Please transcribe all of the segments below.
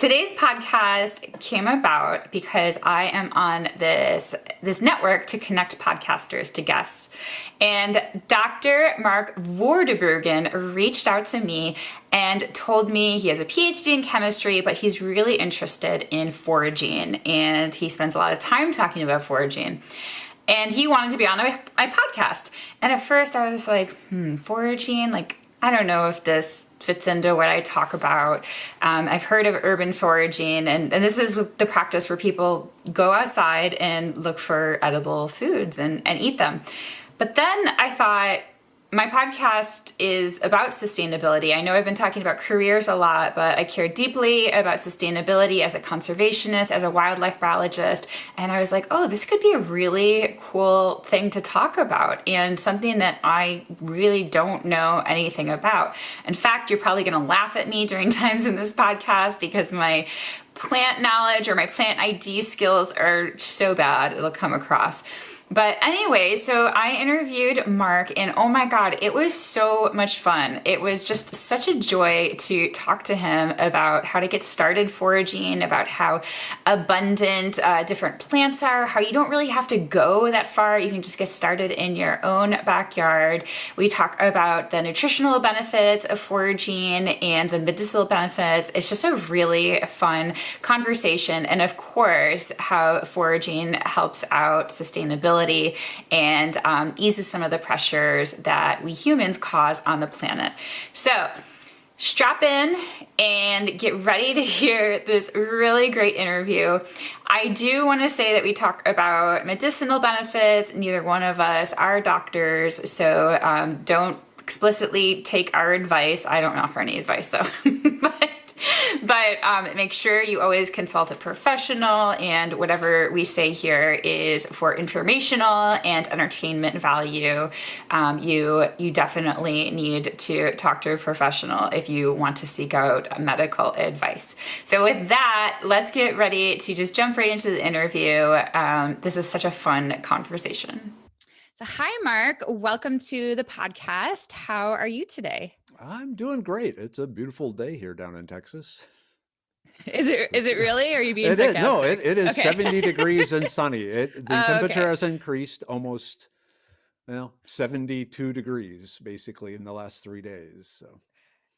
Today's podcast came about because I am on this network to connect podcasters to guests. And Dr. Mark Vorderbruggen reached out to me and told me he has a PhD in chemistry, but he's really interested in foraging. And he spends a lot of time talking about foraging. And he wanted to be on my podcast. And at first I was like, foraging? Like, I don't know if this fits into what I talk about. I've heard of urban foraging, and this is the practice where people go outside and look for edible foods and eat them. But then I thought, my podcast is about sustainability. I know I've been talking about careers a lot, but I care deeply about sustainability as a conservationist, as a wildlife biologist. And I was like, oh, this could be a really cool thing to talk about and something that I really don't know anything about. In fact, you're probably going to laugh at me during times in this podcast because my plant knowledge or my plant ID skills are so bad, it'll come across. But anyway, so I interviewed Mark, and oh my God, it was so much fun. It was just such a joy to talk to him about how to get started foraging, about how abundant different plants are, how you don't really have to go that far. You can just get started in your own backyard. We talk about the nutritional benefits of foraging and the medicinal benefits. It's just a really fun conversation. And of course, how foraging helps out sustainability and eases some of the pressures that we humans cause on the planet. So strap in and get ready to hear this really great interview. I do want to say that we talk about medicinal benefits. Neither one of us are doctors, so don't explicitly take our advice. I don't offer any advice though. But make sure you always consult a professional, and whatever we say here is for informational and entertainment value. You definitely need to talk to a professional if you want to seek out medical advice. So with that, let's get ready to just jump right into the interview. This is such a fun conversation. So hi, Mark. Welcome to the podcast. How are you today? I'm doing great. It's a beautiful day here down in Texas. Is it really? Or are you being It sarcastic? is. No, it is Okay. 70 degrees and sunny. The temperature Okay. has increased almost, 72 degrees basically in the last 3 days. So.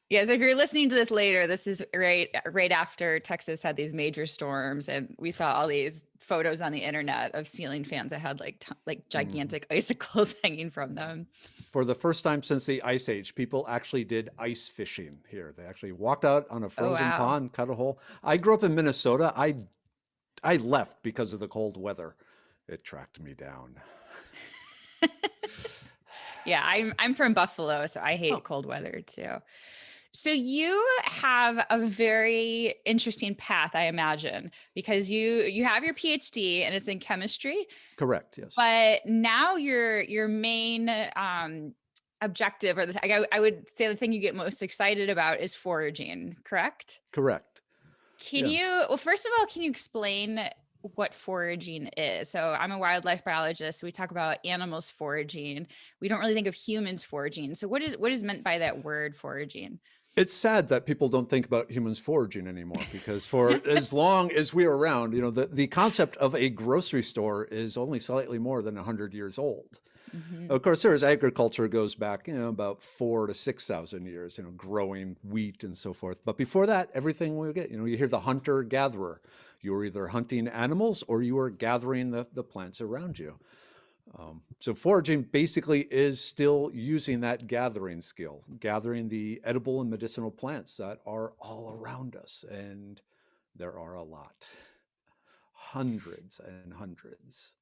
Yeah, so if you're listening to this later, this is right after Texas had these major storms, and we saw all these photos on the internet of ceiling fans that had like gigantic icicles hanging from them. For the first time since the Ice Age, people actually did ice fishing here. They actually walked out on a frozen pond, cut a hole. I grew up in Minnesota. I left because of the cold weather. It tracked me down. Yeah, I'm from Buffalo, so I hate cold weather too. So you have a very interesting path, I imagine, because you have your PhD and it's in chemistry. Correct. Yes. But now your main objective, or I would say the thing you get most excited about, is foraging. Correct? Correct. Well, first of all, can you explain what foraging is? So I'm a wildlife biologist. We talk about animals foraging. We don't really think of humans foraging. So what is meant by that word, foraging? It's sad that people don't think about humans foraging anymore, because for as long as we're around, the concept of a grocery store is only slightly more than 100 years old. Mm-hmm. Of course, agriculture goes back, about 4,000 to 6,000 years, growing wheat and so forth. But before that, everything we get, you hear the hunter-gatherer. You were either hunting animals or you were gathering the plants around you. So foraging basically is still using that gathering skill, gathering the edible and medicinal plants that are all around us. And there are a lot, hundreds and hundreds.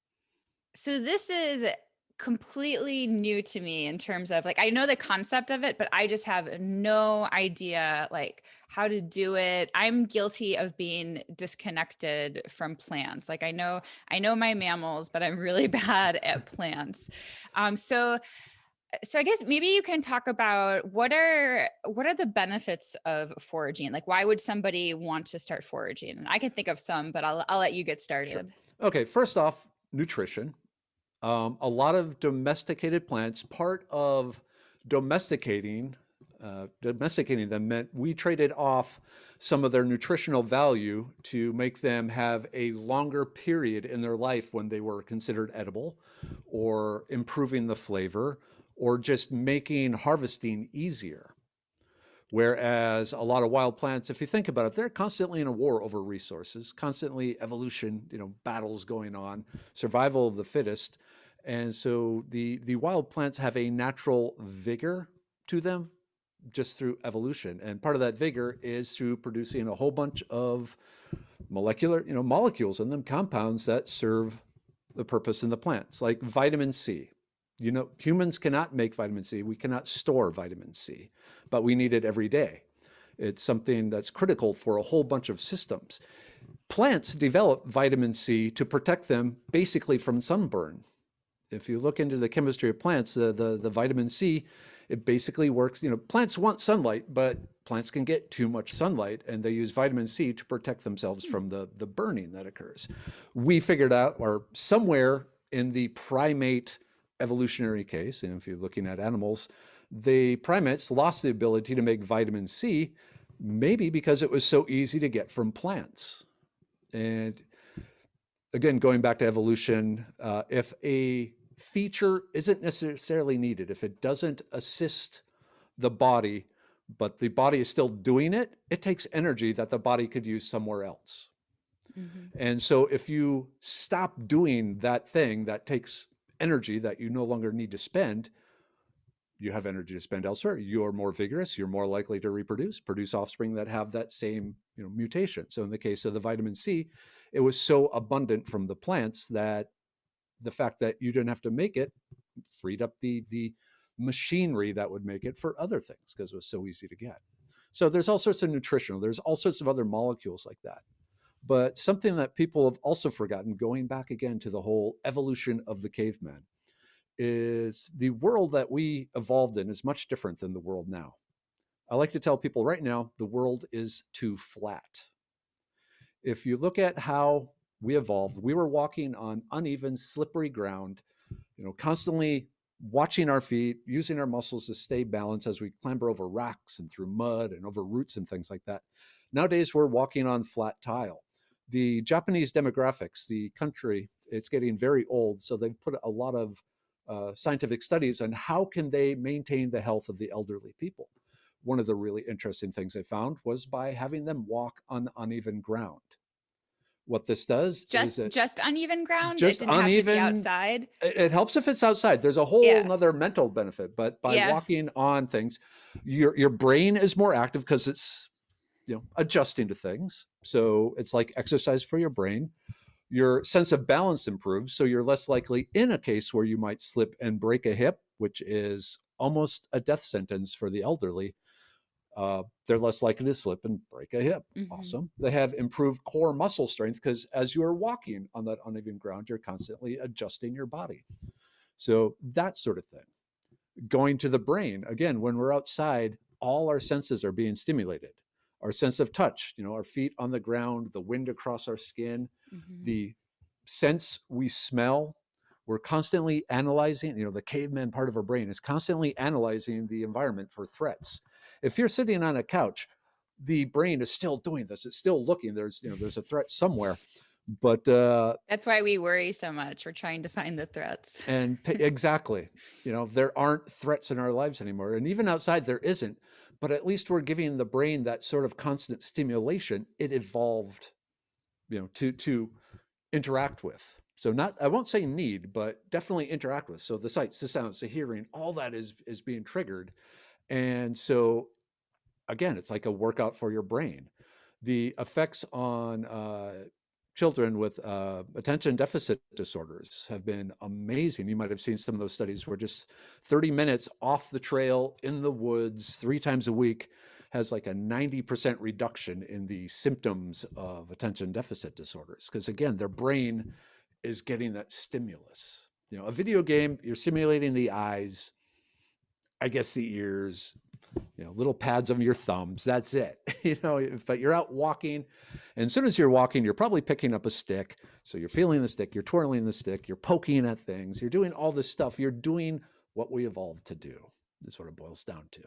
So this is completely new to me in terms of, like, I know the concept of it, but I just have no idea like how to do it. I'm guilty of being disconnected from plants. Like I know my mammals, but I'm really bad at plants. So I guess maybe you can talk about what are the benefits of foraging? Like, why would somebody want to start foraging? And I can think of some, but I'll let you get started. Sure. Okay. First off, nutrition. A lot of domesticated plants, part of domesticating them meant we traded off some of their nutritional value to make them have a longer period in their life when they were considered edible, or improving the flavor, or just making harvesting easier. Whereas a lot of wild plants, if you think about it, they're constantly in a war over resources, constantly evolution, battles going on, survival of the fittest. And so the wild plants have a natural vigor to them just through evolution. And part of that vigor is through producing a whole bunch of molecular, molecules in them, compounds that serve the purpose in the plants, like vitamin C. Humans cannot make vitamin C. We cannot store vitamin C, but we need it every day. It's something that's critical for a whole bunch of systems. Plants develop vitamin C to protect them basically from sunburn. If you look into the chemistry of plants, the vitamin C, it basically works. Plants want sunlight, but plants can get too much sunlight, and they use vitamin C to protect themselves from the burning that occurs. We figured out, or somewhere in the primate evolutionary case, and if you're looking at animals, the primates lost the ability to make vitamin C, maybe because it was so easy to get from plants. And again, going back to evolution, if a feature isn't necessarily needed, if it doesn't assist the body, but the body is still doing it, it takes energy that the body could use somewhere else. Mm-hmm. And so if you stop doing that thing that takes energy that you no longer need to spend, you have energy to spend elsewhere. You're more vigorous. You're more likely to produce offspring that have that same mutation. So in the case of the vitamin C, it was so abundant from the plants that the fact that you didn't have to make it freed up the machinery that would make it for other things, because it was so easy to get. So there's all sorts of nutritional, there's all sorts of other molecules like that. But something that people have also forgotten, going back again to the whole evolution of the caveman, is the world that we evolved in is much different than the world now. I like to tell people right now, the world is too flat. If you look at how we evolved, we were walking on uneven, slippery ground, constantly watching our feet, using our muscles to stay balanced as we clamber over rocks and through mud and over roots and things like that. Nowadays, we're walking on flat tile. The Japanese demographics, the country, it's getting very old, so they've put a lot of scientific studies on how can they maintain the health of the elderly people. One of the really interesting things they found was by having them walk on uneven ground. What this does is just uneven ground. Just it didn't uneven, have to be outside. It helps if it's outside. There's a whole nother mental benefit, but by walking on things, your brain is more active because it's adjusting to things. So it's like exercise for your brain. Your sense of balance improves, so you're less likely in a case where you might slip and break a hip, which is almost a death sentence for the elderly. They're less likely to slip and break a hip. Mm-hmm. Awesome. They have improved core muscle strength because as you are walking on that uneven ground, you're constantly adjusting your body. So that sort of thing. Going to the brain, again, when we're outside, all our senses are being stimulated. Our sense of touch, our feet on the ground, the wind across our skin, mm-hmm. the sense we smell. We're constantly analyzing, the caveman part of our brain is constantly analyzing the environment for threats. If you're sitting on a couch, the brain is still doing this. It's still looking. There's a threat somewhere. But that's why we worry so much. We're trying to find the threats. And exactly, there aren't threats in our lives anymore. And even outside there isn't, but at least we're giving the brain that sort of constant stimulation it evolved, to interact with. So I won't say need, but definitely interact with. So the sights, the sounds, the hearing, all that is being triggered. And so again, it's like a workout for your brain. The effects on children with attention deficit disorders have been amazing. You might have seen some of those studies where just 30 minutes off the trail in the woods 3 times a week has like a 90% reduction in the symptoms of attention deficit disorders. Because again, their brain is getting that stimulus. A video game, you're stimulating the eyes, I guess the ears, little pads on your thumbs, that's it. But you're out walking, and as soon as you're walking, you're probably picking up a stick. So you're feeling the stick, you're twirling the stick, you're poking at things, you're doing all this stuff. You're doing what we evolved to do. This sort of boils down to.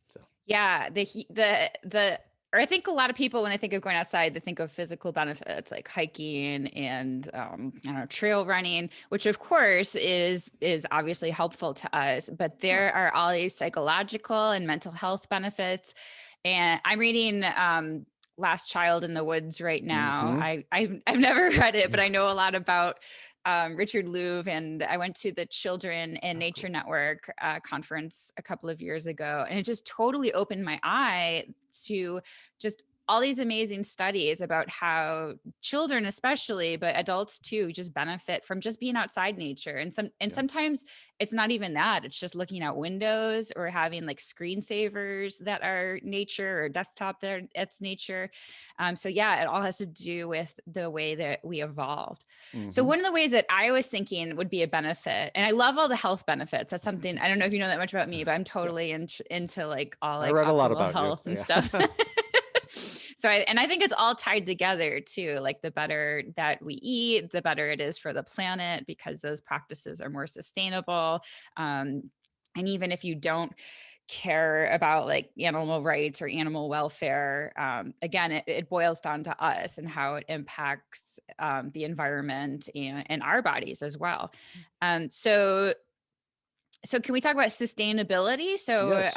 So yeah, the or I think a lot of people, when they think of going outside, they think of physical benefits like hiking and I don't know, trail running, which of course is obviously helpful to us. But Right. there are all these psychological and mental health benefits. And I'm reading Last Child in the Woods right now. Mm-hmm. I've never read it, but I know a lot about Richard Louv, and I went to the Children and Oh, Nature cool. Network conference a couple of years ago, and it just totally opened my eye to just all these amazing studies about how children especially, but adults too, just benefit from just being outside nature. And Yeah. sometimes it's not even that, it's just looking out windows or having like screensavers that are nature, or desktop that's nature. So yeah, it all has to do with the way that we evolved. So Mm-hmm. one of the ways that I was thinking would be a benefit, and I love all the health benefits. That's something, I don't know if you know that much about me, but I'm Yeah. totally into like all I like read a lot optimal about you. health and Yeah. stuff. So I think it's all tied together too. Like the better that we eat, the better it is for the planet, because those practices are more sustainable. And even if you don't care about like animal rights or animal welfare, again, it boils down to us and how it impacts the environment and our bodies as well. So can we talk about sustainability? So Yes.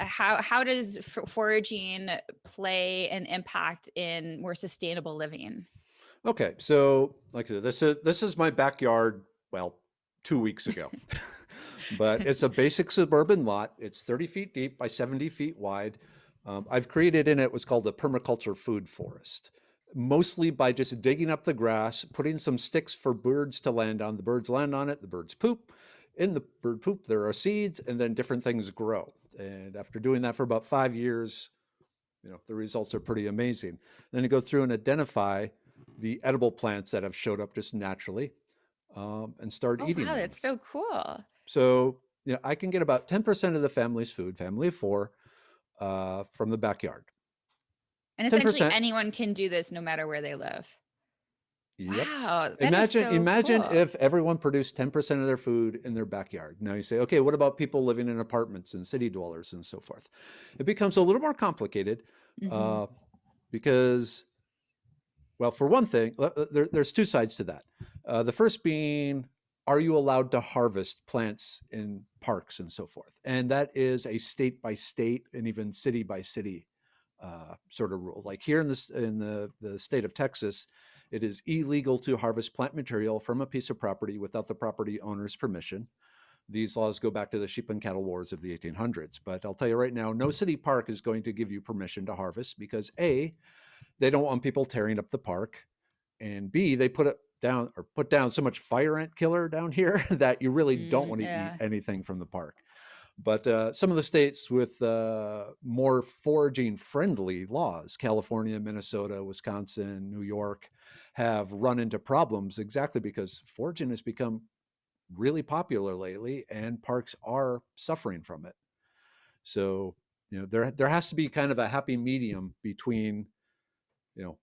how does foraging play an impact in more sustainable living? Okay. So, like I said, this is my backyard. Well, 2 weeks ago, but it's a basic suburban lot. It's 30 feet deep by 70 feet wide. I've created in it what's called a permaculture food forest, mostly by just digging up the grass, putting some sticks for birds to land on. The birds land on it, the birds poop. In the bird poop, there are seeds, and then different things grow. And after doing that for about 5 years, the results are pretty amazing. Then you go through and identify the edible plants that have showed up just naturally, and start Oh eating wow, them. that's so cool. So, I can get about 10% of the family's food, family of four, from the backyard. And essentially 10%. anyone can do this no matter where they live. Yep. Wow, that is Imagine, so imagine cool. if everyone produced 10% of their food in their backyard. Now you say, okay, what about people living in apartments and city dwellers and so forth? It becomes a little more complicated, Hmm. uh, because, well, for one thing, there's two sides to that. The first being, are you allowed to harvest plants in parks and so forth? And that is a state by state and even city by city sort of rule. Like here in the state of Texas, it is illegal to harvest plant material from a piece of property without the property owner's permission. These laws go back to the sheep and cattle wars of the 1800s. But I'll tell you right now, no city park is going to give you permission to harvest because A, they don't want people tearing up the park, and B, they put down so much fire ant killer down here that you really don't want to eat Yeah. anything from the park. But some of the states with more foraging friendly laws, California, Minnesota, Wisconsin, New York, have run into problems exactly because foraging has become really popular lately and parks are suffering from it. So, there has to be kind of a happy medium between,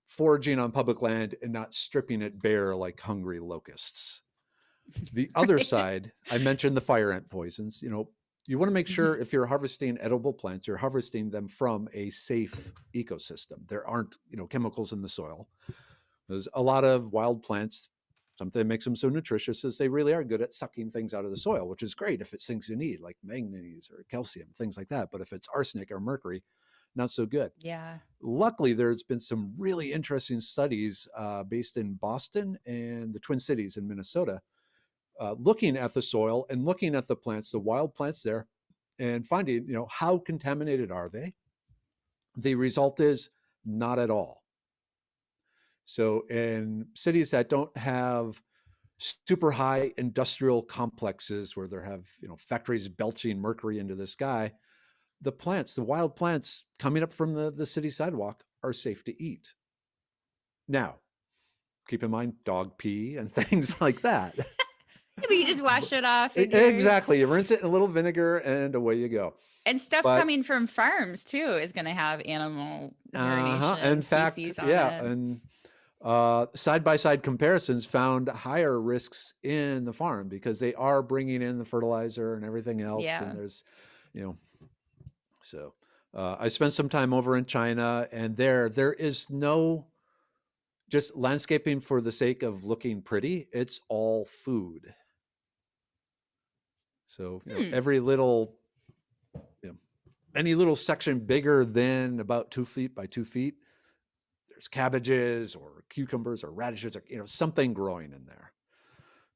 foraging on public land and not stripping it bare like hungry locusts. The other Right. side, I mentioned the fire ant poisons. You want to make sure Mhm. if you're harvesting edible plants, you're harvesting them from a safe ecosystem. There aren't, chemicals in the soil. There's a lot of wild plants. Something that makes them so nutritious is they really are good at sucking things out of the soil, which is great if it's things you need, like manganese or calcium, things like that. But if it's arsenic or mercury, not so good. Yeah. Luckily, there's been some really interesting studies based in Boston and the Twin Cities in Minnesota, looking at the soil and looking at the plants, the wild plants there, and finding, how contaminated are they? The result is not at all. So in cities that don't have super high industrial complexes where there have, factories belching mercury into the sky, the wild plants coming up from the city sidewalk are safe to eat. Now, keep in mind dog pee and things like that. Yeah, but you just wash it off and you're Exactly. You rinse it in a little vinegar and away you go. and stuff But coming from farms too is going to have animal in urination, fact, feces on yeah, it. and side by side comparisons found higher risks in the farm because they are bringing in the fertilizer and everything else, and Yeah. there's, you know, so. I spent some time over in China, and there is no just landscaping for the sake of looking pretty. It's all food. So, every little, you know, any little section bigger than about 2 feet by 2 feet, there's cabbages or cucumbers or radishes, or, something growing in there.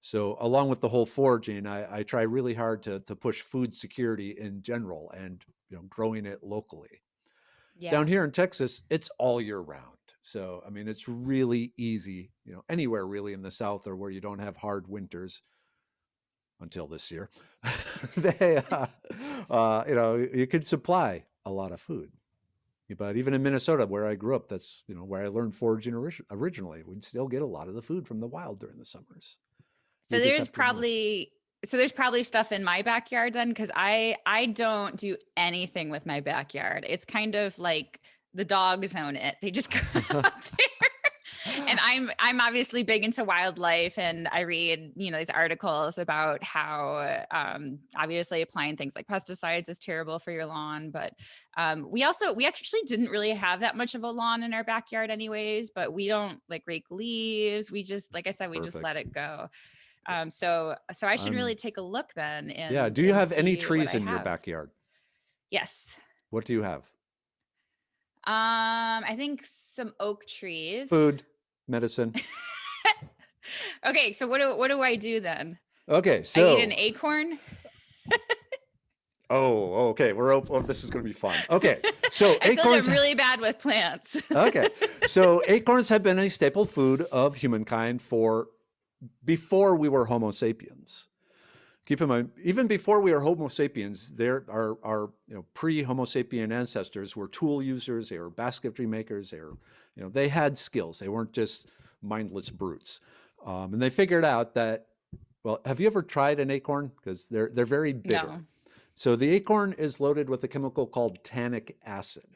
So along with the whole foraging, I try really hard to push food security in general and, growing it locally. Down Yeah. here in Texas, it's all year round. So, I mean, it's really easy, anywhere really in the South or where you don't have hard winters until this year, they, you could supply a lot of food. But even in Minnesota, where I grew up, that's, where I learned foraging originally, we'd still get a lot of the food from the wild during the summers. So We just there's have to know. probably stuff in my backyard then, because I don't do anything with my backyard. It's kind of like the dogs own it. They just go out there. And I'm obviously big into wildlife, and I read, these articles about how obviously applying things like pesticides is terrible for your lawn. But we actually didn't really have that much of a lawn in our backyard anyways, but we don't like rake leaves. We just, like I said, we just Perfect. let it go. So I should really take a look then Yeah. and Do you have any see what trees I in your have. backyard? Yes. What do you have? I think some oak trees. Food, medicine. Okay, so what do I do then? Okay, I so eat an acorn. okay. This is going to be fun. Okay, so I told you acorns. I'm really bad with plants. Okay, so acorns have been a staple food of humankind before we were Homo sapiens. Keep in mind, even before we were Homo sapiens, our pre-Homo sapien ancestors were tool users. They were basketry makers. They had skills. They weren't just mindless brutes. And they figured out that. Well, have you ever tried an acorn? Because they're very bitter. No. So the acorn is loaded with a chemical called tannic acid.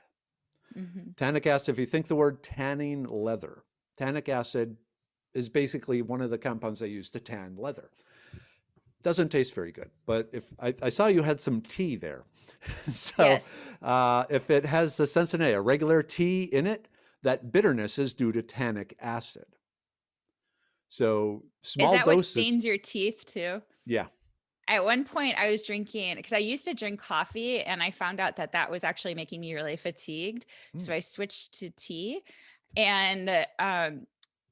Mm-hmm. Tannic acid. If you think the word tanning leather, tannic acid is basically one of the compounds they use to tan leather. Doesn't taste very good, but if I saw you had some tea there. So Yes. if it has the Sensinet, a regular tea in it, that bitterness is due to tannic acid. So Is small that what doses. stains your teeth too? Yeah. At one point I was drinking, because I used to drink coffee, and I found out that was actually making me really fatigued. So I switched to tea, and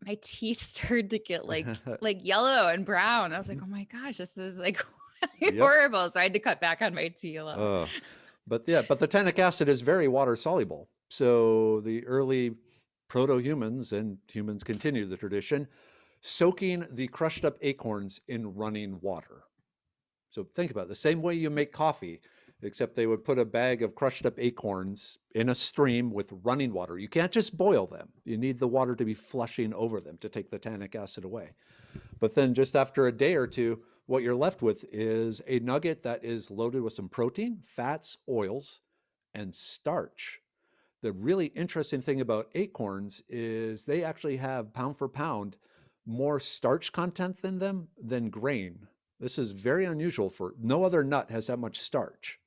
my teeth started to get like yellow and brown. I was like, oh my gosh, this is like horrible. So I had to cut back on my tea a lot. But the tannic acid is very water soluble. So the early proto-humans, and humans continue the tradition, soaking the crushed up acorns in running water. So think about it, the same way you make coffee, except they would put a bag of crushed up acorns in a stream with running water. You can't just boil them. You need the water to be flushing over them to take the tannic acid away. But then just after a day or two, what you're left with is a nugget that is loaded with some protein, fats, oils, and starch. The really interesting thing about acorns is they actually have, pound for pound, more starch content in them than grain. This is very unusual. For no other nut has that much starch.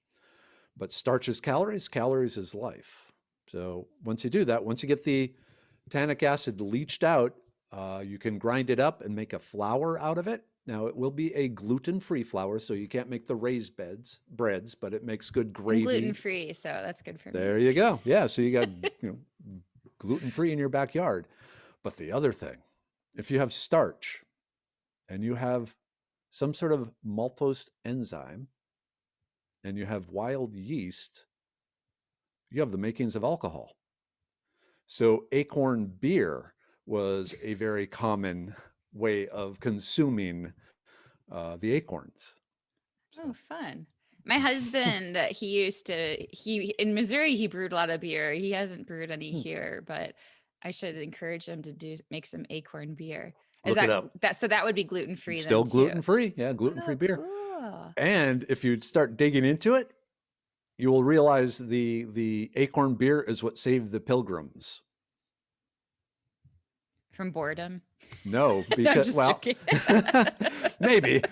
But starch is calories, calories is life. So once you do that, once you get the tannic acid leached out, you can grind it up and make a flour out of it. Now it will be a gluten-free flour, so you can't make the raised breads, but it makes good gravy. Gluten-free, so that's good for me. There you go. Yeah, so you got gluten-free in your backyard. But the other thing, if you have starch and you have some sort of maltose enzyme and you have wild yeast, you have the makings of alcohol. So acorn beer was a very common way of consuming the acorns. So. Oh, fun. My husband, in Missouri, he brewed a lot of beer. He hasn't brewed any here, but I should encourage him to make some acorn beer. Look it up. So that would be gluten-free then Still too. gluten-free. Yeah, gluten-free beer. Cool. And if you start digging into it, you will realize the acorn beer is what saved the Pilgrims. From boredom? No, because joking. Maybe.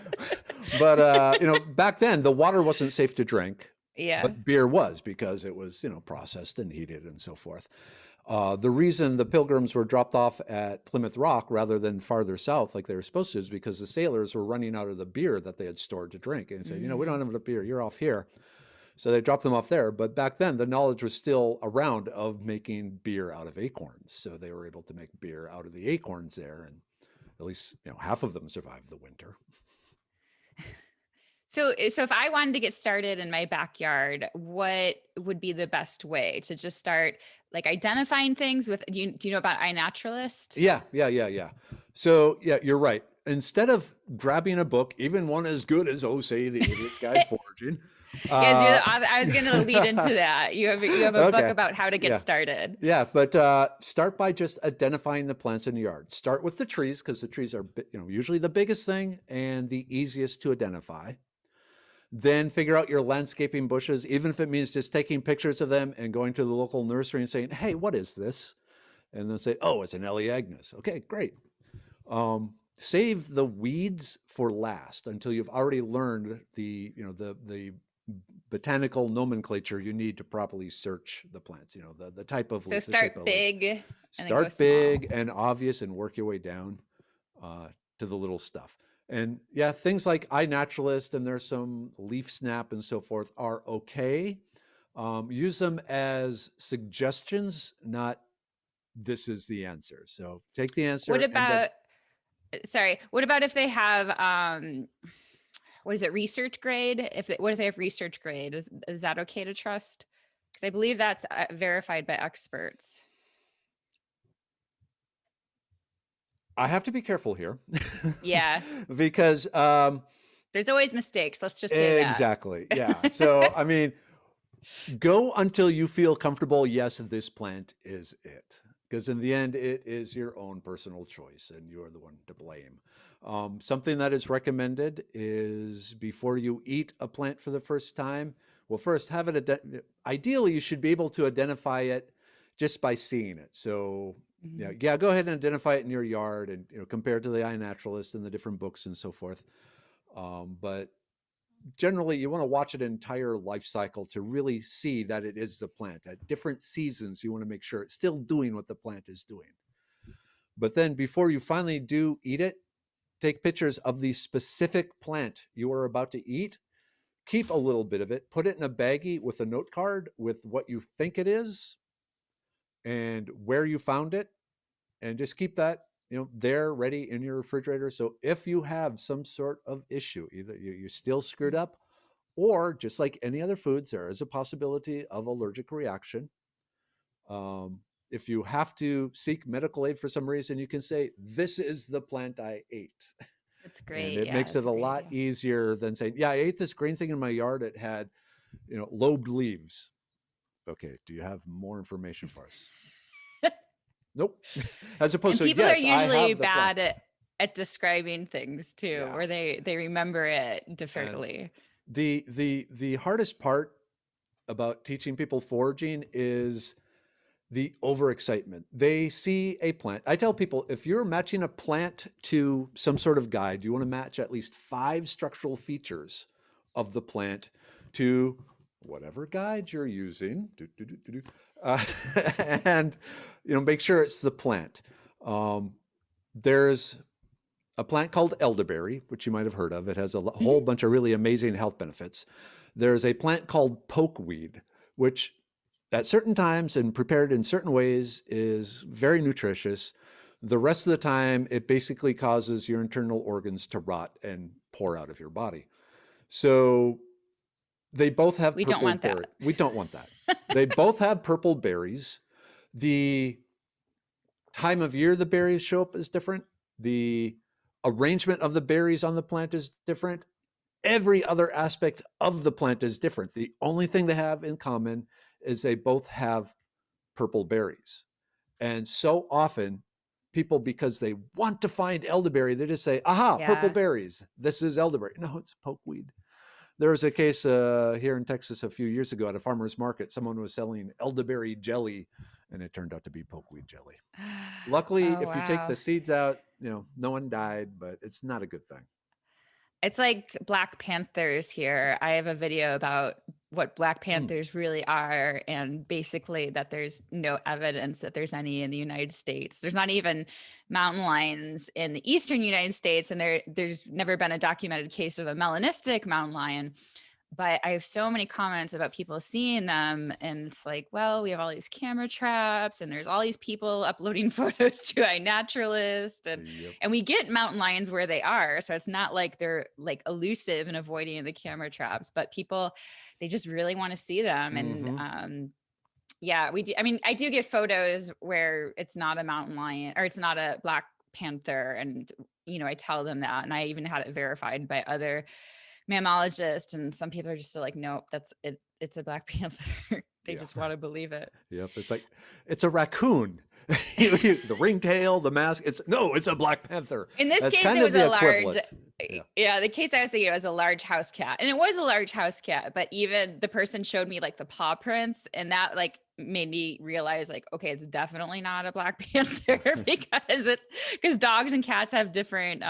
But back then the water wasn't safe to drink. Yeah. but beer was, because it was, processed and heated and so forth. The reason the Pilgrims were dropped off at Plymouth Rock rather than farther south like they were supposed to is because the sailors were running out of the beer that they had stored to drink, and said, we don't have enough beer, you're off here. So they dropped them off there. But back then, the knowledge was still around of making beer out of acorns. So they were able to make beer out of the acorns there. And at least, half of them survived the winter. So if I wanted to get started in my backyard, what would be the best way to just start like identifying things with, do you know about iNaturalist? Yeah. So yeah, you're right. Instead of grabbing a book, even one as good as, say, The Idiot's Guide Foraging. Yes, I was going to lead into that. You have a book about how to get started. Yeah, but start by just identifying the plants in the yard. Start with the trees, because the trees are, usually the biggest thing and the easiest to identify. Then figure out your landscaping bushes, even if it means just taking pictures of them and going to the local nursery and saying, hey, what is this? And then say, oh, it's an Elaeagnus. Okay, great. Save the weeds for last until you've already learned the botanical nomenclature you need to properly search the plants, the type of leaf. So start big and start big and obvious and work your way down to the little stuff. And yeah, things like iNaturalist and there's some Leaf Snap and so forth are okay. Use them as suggestions, not this is the answer. So take the answer. What about if they have what is it, research grade? What if they have research grade? Is that okay to trust? Because I believe that's verified by experts. I have to be careful here. Yeah. Because there's always mistakes. Let's just say that. Exactly. Yeah. So, I mean, go until you feel comfortable. Yes, this plant is it. Because in the end, it is your own personal choice and you are the one to blame. Something that is recommended is before you eat a plant for the first time, well, first have it, ideally, you should be able to identify it just by seeing it. So yeah, go ahead and identify it in your yard and compare it to the iNaturalist and the different books and so forth. But generally, you want to watch its entire life cycle to really see that it is the plant. At different seasons, you want to make sure it's still doing what the plant is doing. But then before you finally do eat it, take pictures of the specific plant you are about to eat. Keep a little bit of it, put it in a baggie with a note card with what you think it is and where you found it, and just keep that there ready in your refrigerator. So if you have some sort of issue, either you still screwed up, or just like any other foods, there is a possibility of allergic reaction. If you have to seek medical aid for some reason, you can say, this is the plant I ate. That's great. And it makes it a lot easier than saying, yeah, I ate this green thing in my yard. It had, lobed leaves. Okay. Do you have more information for us? Nope. As opposed to, people yes, are usually bad at describing things too, or they remember it differently. And the hardest part about teaching people foraging is the overexcitement. They see a plant. I tell people, if you're matching a plant to some sort of guide, you want to match at least 5 structural features of the plant to whatever guide you're using. And make sure it's the plant. There's a plant called elderberry, which you might have heard of. It has a whole bunch of really amazing health benefits. There's a plant called pokeweed, which at certain times and prepared in certain ways is very nutritious. The rest of the time, it basically causes your internal organs to rot and pour out of your body. So they both have We don't want that. We don't want that. They both have purple berries. The time of year the berries show up is different. The arrangement of the berries on the plant is different. Every other aspect of the plant is different. The only thing they have in common is they both have purple berries. And so often people, because they want to find elderberry, they just say, aha, purple berries. This is elderberry. No, it's pokeweed. There was a case here in Texas a few years ago at a farmer's market. Someone was selling elderberry jelly, and it turned out to be pokeweed jelly. Luckily, if you take the seeds out, no one died, but it's not a good thing. It's like Black Panthers here. I have a video about what Black Panthers really are, and basically that there's no evidence that there's any in the United States. There's not even mountain lions in the eastern United States, and there's never been a documented case of a melanistic mountain lion. But I have so many comments about people seeing them, and it's like, well, we have all these camera traps, and there's all these people uploading photos to iNaturalist, and we get mountain lions where they are, so it's not like they're like elusive and avoiding the camera traps, but people, they just really want to see them. And yeah, we do. I mean, I do get photos where it's not a mountain lion or it's not a Black Panther, and I tell them that, and I even had it verified by other mammologist, and some people are just like, nope, that's it, it's a Black Panther. They just want to believe it. Yep, it's like, it's a raccoon. The ringtail, the mask, it's a Black Panther. In this case, it was a large, the case I was thinking, it was a large house cat, and it was a large house cat, but even the person showed me like the paw prints, and that like made me realize like, okay, it's definitely not a Black Panther because dogs and cats have different,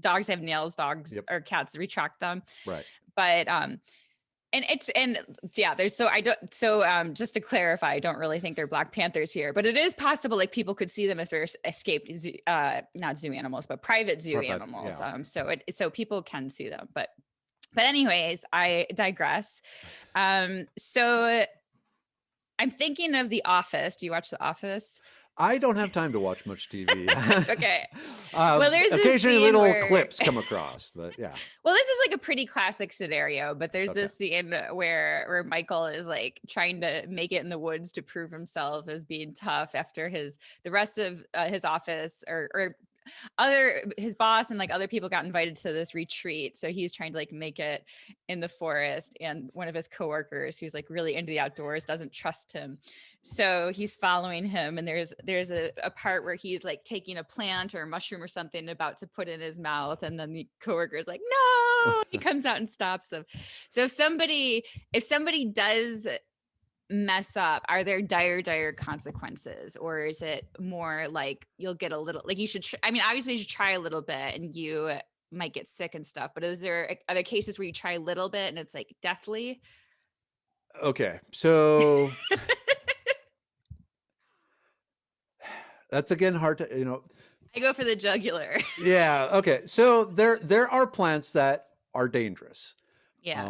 dogs have nails, dogs or cats retract them. Right. But, just to clarify, I don't really think they're Black Panthers here, but it is possible like people could see them if they're escaped, not zoo animals, but private zoo animals. Yeah. So people can see them, but anyways, I digress. So I'm thinking of The Office. Do you watch The Office? I don't have time to watch much TV. Okay. Well, there's occasionally little clips come across, but yeah. Well, this is like a pretty classic scenario, but there's this scene where Michael is like trying to make it in the woods to prove himself as being tough after the rest of his office or his boss and like other people got invited to this retreat. So he's trying to like make it in the forest, and one of his coworkers who's like really into the outdoors doesn't trust him. So he's following him, and there's a part where he's like taking a plant or a mushroom or something and about to put in his mouth, and then the coworker is like, no, he comes out and stops him. So if somebody does mess up, are there dire consequences, or is it more like you'll get a little, like you should obviously you should try a little bit and you might get sick and stuff, but are there cases where you try a little bit and it's like deathly? Okay, so that's again hard to, I go for the jugular. Yeah, okay, so there are plants that are dangerous. Yeah.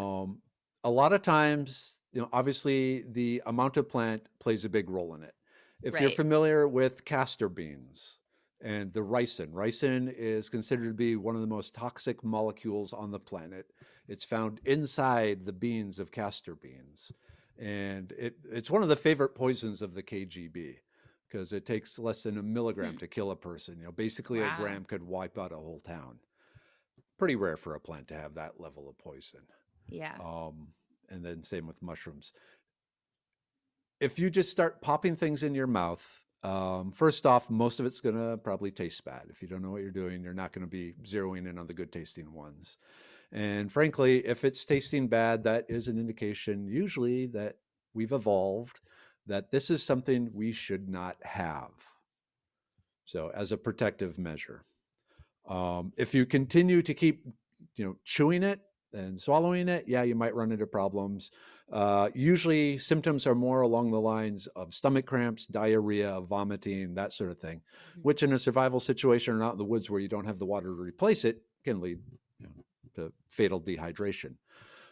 A lot of times, obviously the amount of plant plays a big role in it. If you're familiar with castor beans and the ricin is considered to be one of the most toxic molecules on the planet. It's found inside the beans of castor beans. And it's one of the favorite poisons of the KGB because it takes less than a milligram to kill a person. Basically a gram could wipe out a whole town. Pretty rare for a plant to have that level of poison. Yeah. And then same with mushrooms. If you just start popping things in your mouth, first off, most of it's going to probably taste bad. If you don't know what you're doing, you're not going to be zeroing in on the good tasting ones. And frankly, if it's tasting bad, that is an indication usually that we've evolved, that this is something we should not have. So as a protective measure, if you continue to keep, chewing it and swallowing it, you might run into problems. Usually symptoms are more along the lines of stomach cramps, diarrhea, vomiting, that sort of thing, which in a survival situation or out in the woods where you don't have the water to replace it can lead to fatal dehydration.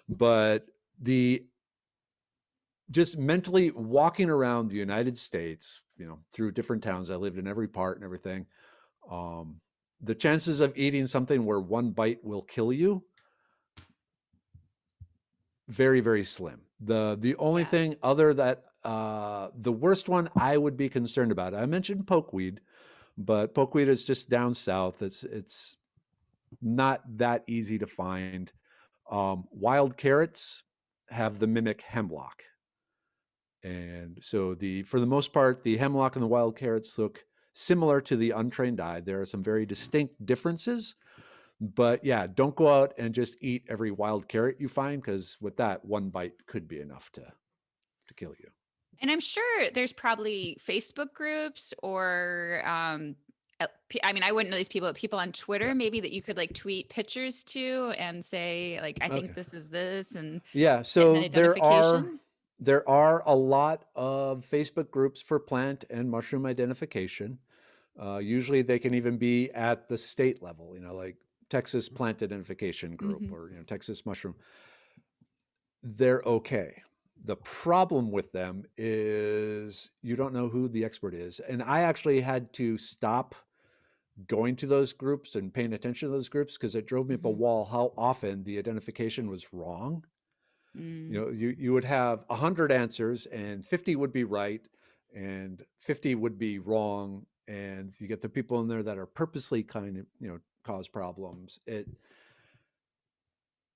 But just mentally walking around the United States, through different towns, I lived in every part and everything. The chances of eating something where one bite will kill you, very, very slim. The only thing other that the worst one I would be concerned about, I mentioned pokeweed, but pokeweed is just down south. It's not that easy to find. Wild carrots have the mimic hemlock. And so for the most part, the hemlock and the wild carrots look similar to the untrained eye. There are some very distinct differences, but don't go out and just eat every wild carrot you find, because with that, one bite could be enough to kill you. And I'm sure there's probably Facebook groups or I mean, I wouldn't know these people, but people on Twitter, maybe that you could like tweet pictures to and say, like, I think Okay. this is this and Yeah. get an So identification. there are a lot of Facebook groups for plant and mushroom identification. Usually they can even be at the state level, like Texas Plant Identification Group Hmm. or, Texas Mushroom. They're okay. The problem with them is you don't know who the expert is. And I actually had to stop going to those groups and paying attention to those groups because it drove me up a Hmm. wall how often the identification was wrong. Mm. You would have 100 answers and 50 would be right and 50 would be wrong. And you get the people in there that are purposely kind of, cause problems.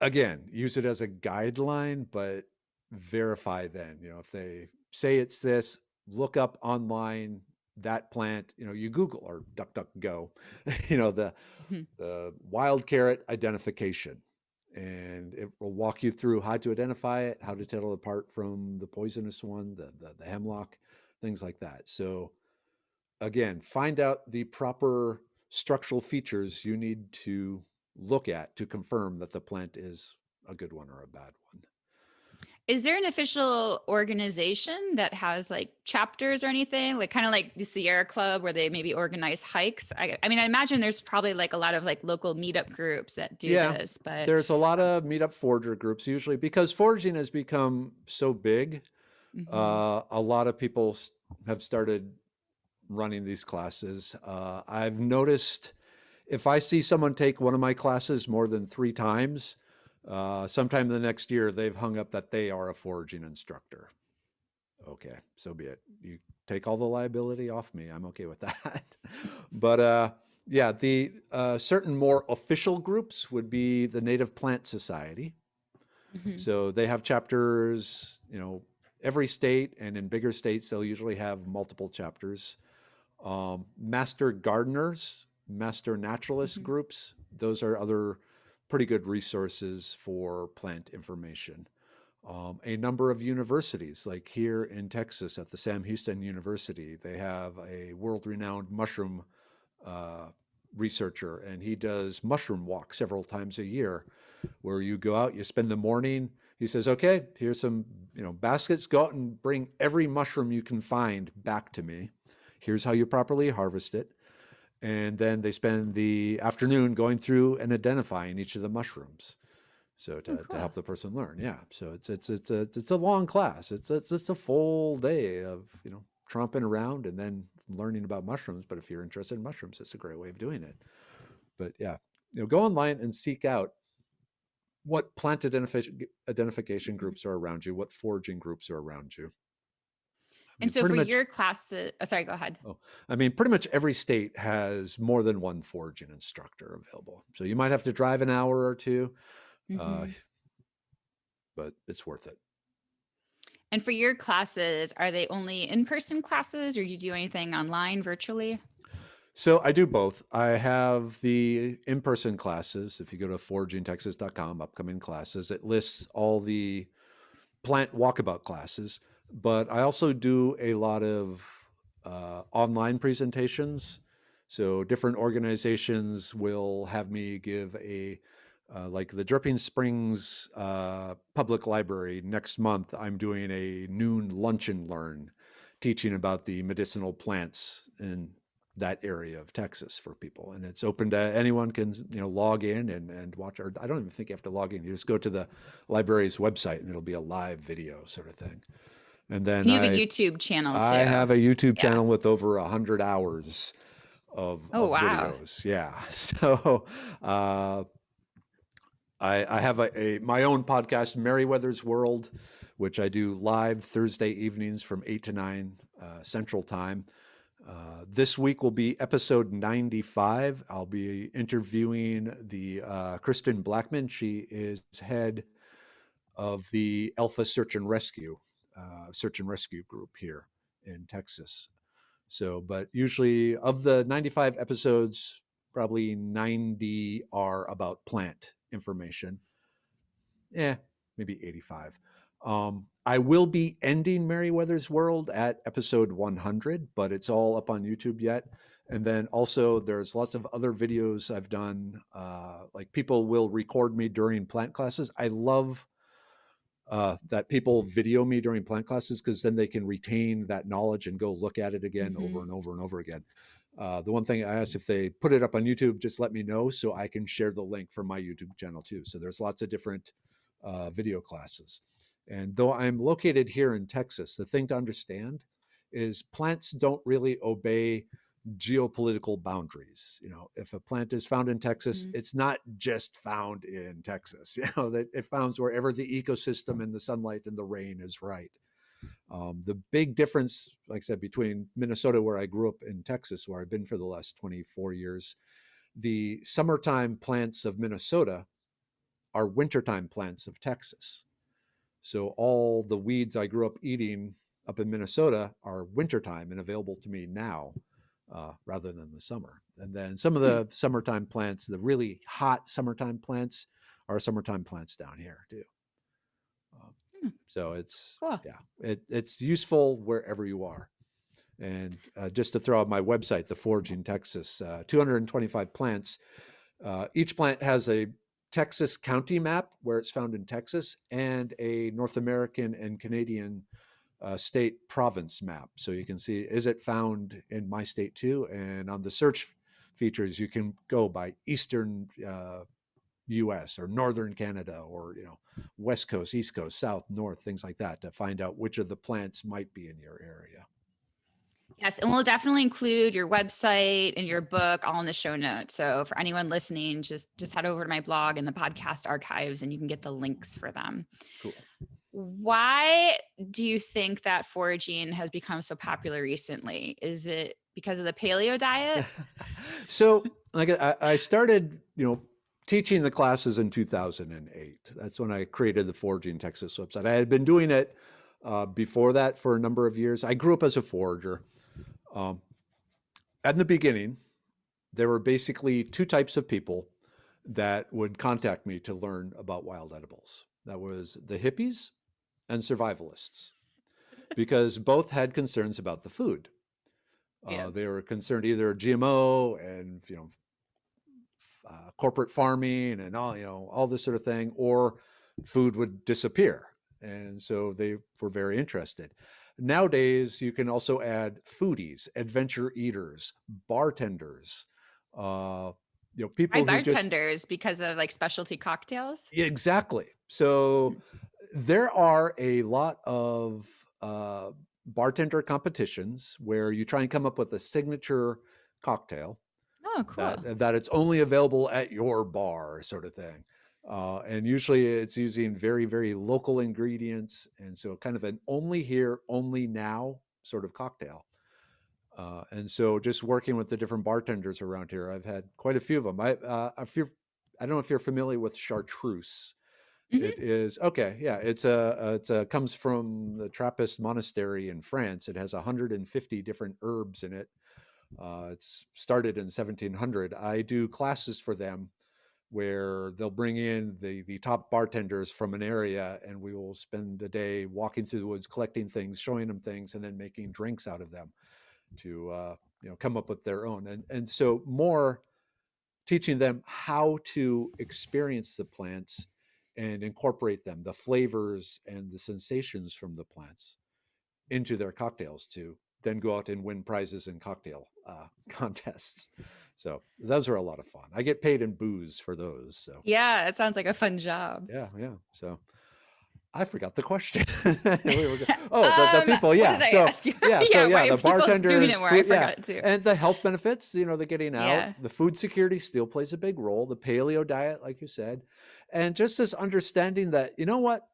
Again, use it as a guideline, but verify then. If they say it's this, look up online that plant, you Google or DuckDuckGo, the Mhm. wild carrot identification. And it will walk you through how to identify it, how to tell it apart from the poisonous one, the hemlock, things like that. So again, find out the proper structural features you need to look at to confirm that the plant is a good one or a bad one. Is there an official organization that has like chapters or anything, like kind of like the Sierra Club where they maybe organize hikes? I mean, I imagine there's probably like a lot of like local meetup groups that do Yeah, this, but there's a lot of meetup forager groups usually because foraging has become so big. mhm. A lot of people have started running these classes. I've noticed if I see someone take one of my classes more than 3 times, sometime the next year they've hung up that they are a foraging instructor. Okay, so be it. You take all the liability off me. I'm okay with that. But yeah, the certain more official groups would be the Native Plant Society. Mhm. So they have chapters, every state, and in bigger states, they'll usually have multiple chapters. Master gardeners, master naturalist Mhm. groups, those are other pretty good resources for plant information. A number of universities, like here in Texas at the Sam Houston University, they have a world renowned mushroom uh, researcher, and he does mushroom walks several times a year where you go out, you spend the morning. He says, okay, here's some, baskets. Go out and bring every mushroom you can find back to me. Here's how you properly harvest it. And then they spend the afternoon going through and identifying each of the mushrooms. So Oh, to cool. help the person learn, yeah. So it's a long class. It's a full day of tromping around and then learning about mushrooms. But if you're interested in mushrooms, it's a great way of doing it. But yeah, go online and seek out what plant identification Mhm. groups are around you, what foraging groups are around you. I And mean, so pretty for much. your classes, oh, sorry, go ahead. Oh, I mean, pretty much every state has more than one foraging instructor available. So you might have to drive an hour or two, uh, Hmm. but it's worth it. And for your classes, are they only in-person classes or do you do anything online virtually? So I do both. I have the in-person classes. If you go to foragingtexas.com, upcoming classes, it lists all the plant walkabout classes. But I also do a lot of online presentations. So different organizations will have me give like the Dripping Springs Public Library next month. I'm doing a noon lunch and learn, teaching about the medicinal plants in that area of Texas for people, and it's open to anyone can log in and watch. Or I don't even think you have to log in. You just go to the library's website, and it'll be a live video sort of thing. And then And you have a YouTube channel I too. have a YouTube Yeah. channel with over 100 hours Oh, of wow. videos. Yeah. So I have my own podcast, Merriweather's World, which I do live Thursday evenings from 8 to 9 Central Time. This week will be episode 95. I'll be interviewing the Kristen Blackman. She is head of the Alpha Search and Rescue group here in Texas. So, but usually of the 95 episodes, probably 90 are about plant information. Maybe 85. I will be ending Merriweather's World at episode 100, but it's all up on YouTube yet. And then also there's lots of other videos I've done. Like people will record me during plant classes. I love that people video me during plant classes because then they can retain that knowledge and go look at it again over and over and over again. The one thing I asked, if they put it up on YouTube, just let me know so I can share the link from my YouTube channel too. So there's lots of different video classes. And though I'm located here in Texas, the thing to understand is plants don't really obey geopolitical boundaries. You know, if a plant is found in Texas, it's not just found in Texas. You know, that it founds wherever the ecosystem and the sunlight and the rain is right. The big difference, like I said, between Minnesota, where I grew up, in Texas, where I've been for the last 24 years, the summertime plants of Minnesota are wintertime plants of Texas. So all the weeds I grew up eating up in Minnesota are wintertime and available to me now rather than the summer. And then some of the summertime plants, the really hot summertime plants, are summertime plants down here too. So it's Cool. it's useful wherever you are. And just to throw out my website, the Foraging Texas, 225 plants. Each plant has a Texas county map where it's found in Texas, and a North American and Canadian state province map. So you can see, is it found in my state too? And on the search features, you can go by Eastern US or Northern Canada, or, you know, West Coast, East Coast, South, North, things like that, to find out which of the plants might be in your area. Yes, and we'll definitely include your website and your book all in the show notes. So for anyone listening, just head over to my blog and the podcast archives and you can get the links for them. Cool. Why do you think that foraging has become so popular recently? Is it because of the paleo diet? So, like, I started, you know, teaching the classes in 2008. That's when I created the Foraging Texas website. I had been doing it before that for a number of years. I grew up as a forager. At the beginning, there were basically two types of people that would contact me to learn about wild edibles. That was the hippies and survivalists, because both had concerns about the food. They were concerned either GMO and, you know, corporate farming and all, you know, all this sort of thing, or food would disappear. And so they were very interested. Nowadays, you can also add foodies, adventure eaters, bartenders, you know, people Why who just, bartenders? Because of like specialty cocktails? yeah, exactly. So there are a lot of bartender competitions where you try and come up with a signature cocktail Oh, cool. that it's only available at your bar, sort of thing. And usually it's using very, very local ingredients. And so kind of an only here, only now sort of cocktail. And so just working with the different bartenders around here, I've had quite a few of them. I don't know if you're familiar with chartreuse. It is, okay, yeah, it's comes from the Trappist monastery in France. It has 150 different herbs in it. It's started in 1700. I do classes for them where they'll bring in the top bartenders from an area, and we will spend a day walking through the woods, collecting things, showing them things, and then making drinks out of them to you know, come up with their own. And so more teaching them how to experience the plants and incorporate them, the flavors and the sensations from the plants, into their cocktails to then go out and win prizes in cocktail contests. So those are a lot of fun. I get paid in booze for those. So Yeah, it sounds like a fun job. yeah. So I forgot the question. The people, What yeah. did I So ask you? yeah, Yeah, so why yeah, are the people bartenders, doing it more? I forgot it too. and the health benefits, you know, they're getting out. Yeah. The food security still plays a big role. The paleo diet, like you said, and just this understanding that, you know what,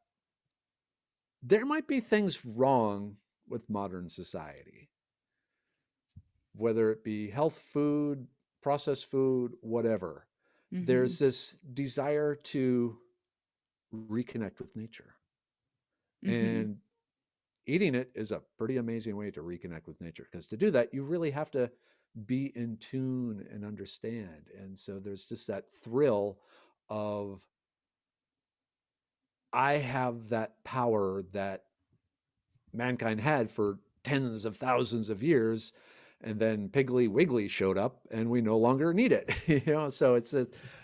there might be things wrong with modern society, whether it be health food, processed food, whatever. There's this desire to reconnect with nature. And eating it is a pretty amazing way to reconnect with nature, because to do that, you really have to be in tune and understand. And so there's just that thrill of, I have that power that mankind had for tens of thousands of years, And then Piggly Wiggly showed up and we no longer need it. So it's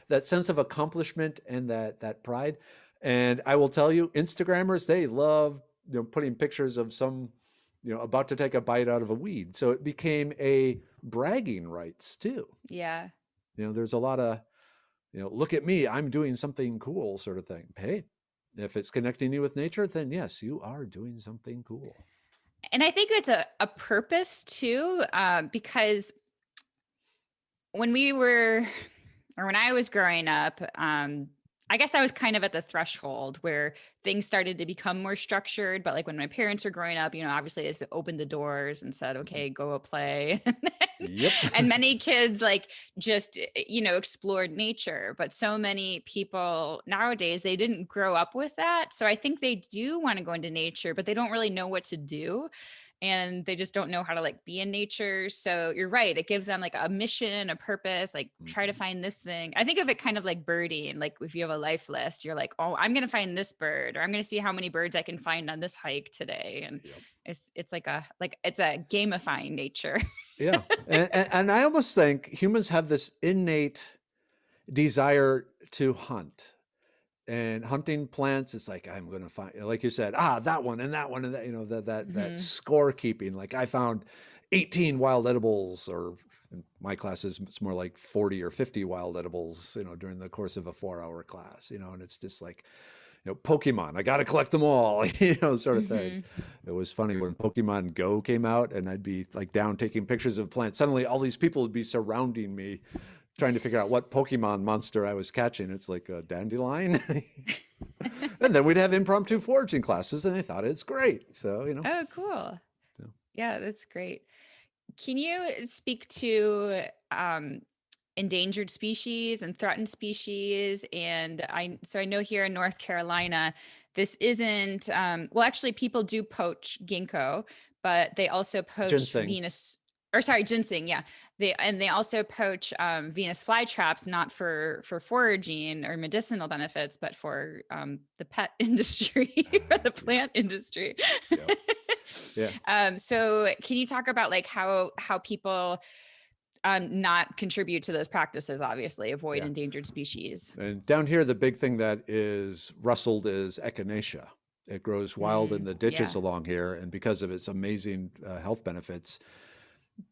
that sense of accomplishment and that pride. And I will tell you, Instagrammers, they love putting pictures of some about to take a bite out of a weed. So it became a bragging rights too. Yeah. There's a lot of look at me, I'm doing something cool sort of thing. Hey, if it's connecting you with nature, then yes, you are doing something cool. And I think it's a purpose too, because when we were, or when I was growing up, I guess I was kind of at the threshold where things started to become more structured. But like when my parents were growing up, obviously they opened the doors and said, okay, go play. Yep. And many kids like just, explored nature. But so many people nowadays, they didn't grow up with that. So I think they do want to go into nature, but they don't really know what to do. And they just don't know how to like be in nature. So you're right. It gives them like a mission, a purpose, like try to find this thing. I think of it kind of like birding. Like if you have a life list, you're like, oh, I'm going to find this bird, or I'm going to see how many birds I can find on this hike today. And Yep. it's like it's a gamifying nature. Yeah. And I almost think humans have this innate desire to hunt. And hunting plants, it's like, I'm going to find, like you said, that one and that one and that, that scorekeeping. Like I found 18 wild edibles, or in my classes, it's more like 40 or 50 wild edibles, during the course of a 4-hour class, and it's just like, Pokemon, I got to collect them all, sort of thing. It was funny when Pokemon Go came out and I'd be like down taking pictures of plants. Suddenly all these people would be surrounding me trying to figure out what Pokemon monster I was catching. It's like a dandelion. And then we'd have impromptu foraging classes and they thought it's great. So, Oh, cool. So. Yeah, that's great. Can you speak to endangered species and threatened species? And I know here in North Carolina, this isn't, well, actually people do poach ginkgo, but they also poach Ginseng. ginseng. Yeah. They also poach Venus flytraps, not for foraging or medicinal benefits, but for the pet industry or the plant industry. Yeah. So can you talk about like how people not contribute to those practices, obviously, avoid endangered species? And down here, the big thing that is rustled is echinacea. It grows wild in the ditches along here. And because of its amazing health benefits,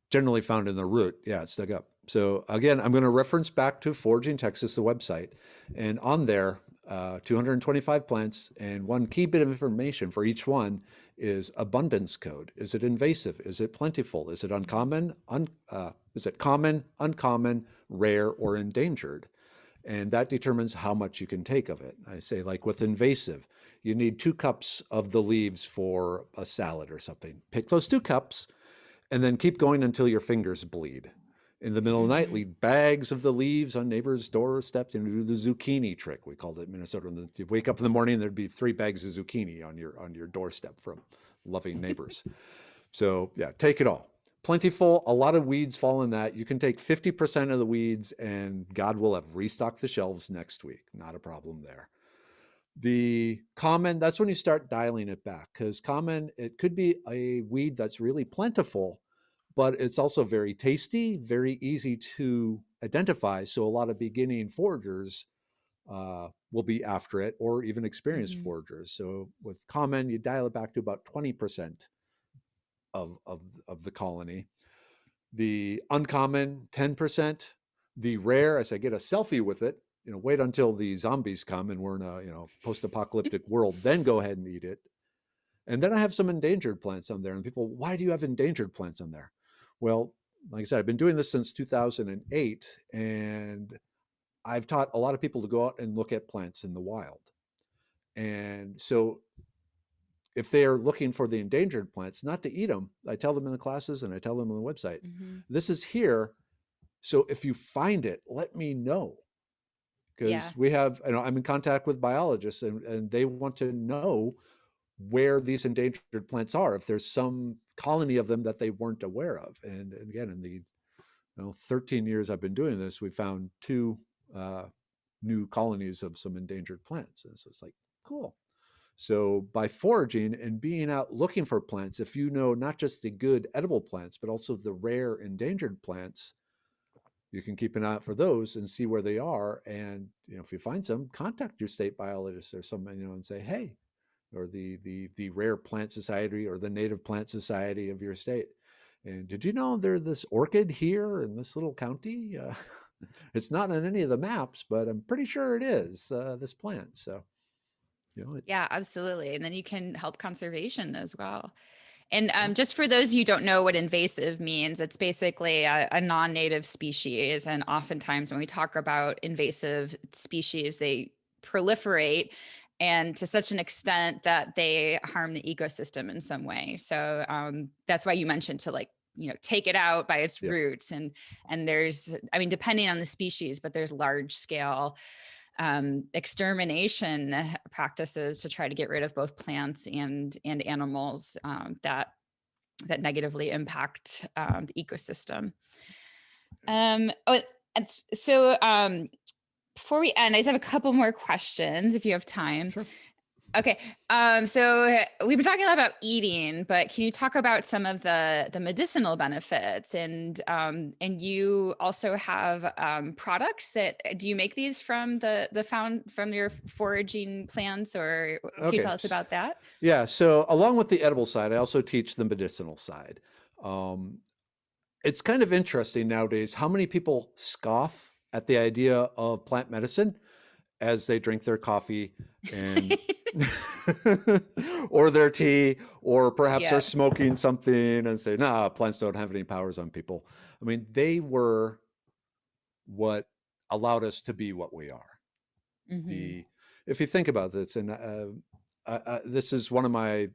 generally found in the root, it's dug up. So again, I'm going to reference back to Foraging Texas, the website. And on there, 225 plants, and one key bit of information for each one is abundance code. Is it invasive? Is it plentiful? Is it uncommon? Is it common, uncommon, rare, or endangered? And that determines how much you can take of it. I say, like with invasive, you need 2 cups of the leaves for a salad or something. Pick those 2 cups and then keep going until your fingers bleed. In the middle of the night, leave bags of the leaves on neighbors' doorsteps and do the zucchini trick. We called it in Minnesota. You wake up in the morning, there'd be 3 bags of zucchini on your doorstep from loving neighbors. So take it all. Plentiful, a lot of weeds fall in that. You can take 50% of the weeds and God will have restocked the shelves next week. Not a problem there. The common, that's when you start dialing it back, because common, it could be a weed that's really plentiful, but it's also very tasty, very easy to identify. So a lot of beginning foragers will be after it, or even experienced foragers. So with common, you dial it back to about 20% of the colony. The uncommon, 10%. The rare, as I get a selfie with it, wait until the zombies come and we're in a post-apocalyptic world, then go ahead and eat it. And then I have some endangered plants on there. And people, why do you have endangered plants on there? Well, like I said, I've been doing this since 2008, and I've taught a lot of people to go out and look at plants in the wild. And so if they're looking for the endangered plants, not to eat them, I tell them in the classes and I tell them on the website, this is here. So if you find it, let me know. Because we have, I'm in contact with biologists and they want to know where these endangered plants are, if there's some colony of them that they weren't aware of. And again, in the 13 years I've been doing this, we found 2 new colonies of some endangered plants. And so it's like, cool. So by foraging and being out looking for plants, if you know not just the good edible plants, but also the rare endangered plants, you can keep an eye out for those and see where they are. And if you find some, contact your state biologist or someone, and say, hey, or the Rare Plant Society or the Native Plant Society of your state. And did you know there's this orchid here in this little county? It's not on any of the maps, but I'm pretty sure it is this plant. So, Yeah, absolutely. And then you can help conservation as well. And just for those who don't know what invasive means, it's basically a non-native species. And oftentimes when we talk about invasive species, they proliferate and to such an extent that they harm the ecosystem in some way. So that's why you mentioned to take it out by its roots. And there's, I mean, depending on the species, but there's large scale extermination practices to try to get rid of both plants and animals that negatively impact the ecosystem. Before we end, I just have a couple more questions if you have time. Sure. Okay. So we've been talking a lot about eating, but can you talk about some of the medicinal benefits? And you also have products do you make these from from your foraging plants, or can you tell us about that? Yeah. So along with the edible side, I also teach the medicinal side. It's kind of interesting nowadays how many people scoff at the idea of plant medicine as they drink their coffee and or their tea, or perhaps are smoking something and say, nah, plants don't have any powers on people. I mean, they were what allowed us to be what we are. Mm-hmm. If you think about this, and this is one of my,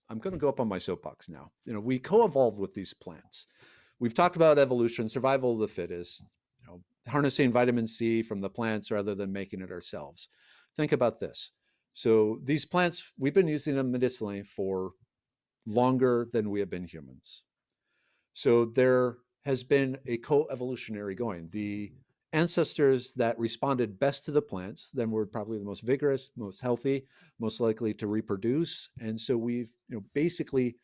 I'm going to go up on my soapbox now. We co-evolved with these plants. We've talked about evolution, survival of the fittest, harnessing vitamin C from the plants rather than making it ourselves. Think about this. So these plants, we've been using them medicinally for longer than we have been humans. So there has been a co-evolutionary going. The ancestors that responded best to the plants then were probably the most vigorous, most healthy, most likely to reproduce. And so we've basically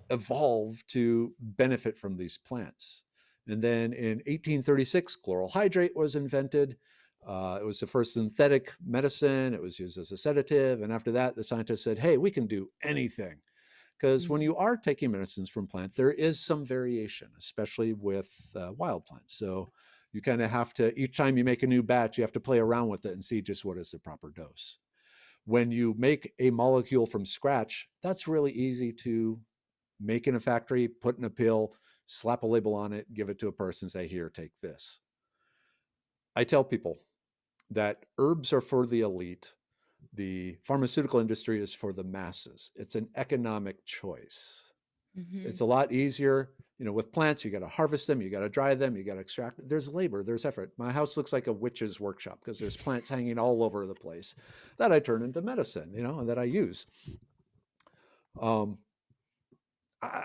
evolved to benefit from these plants. And then in 1836, chloral hydrate was invented. It was the first synthetic medicine. It was used as a sedative. And after that, the scientists said, hey, we can do anything. Because when you are taking medicines from plants, there is some variation, especially with wild plants. So you kind of have to, each time you make a new batch, you have to play around with it and see just what is the proper dose. When you make a molecule from scratch, that's really easy to make in a factory, put in a pill, slap a label on it, give it to a person, say, here, take this. I tell people that herbs are for the elite. The pharmaceutical industry is for the masses. It's an economic choice. Mm-hmm. It's a lot easier. With plants, you got to harvest them, you got to dry them, you got to extract them. There's labor, there's effort. My house looks like a witch's workshop because there's plants hanging all over the place that I turn into medicine, and that I use.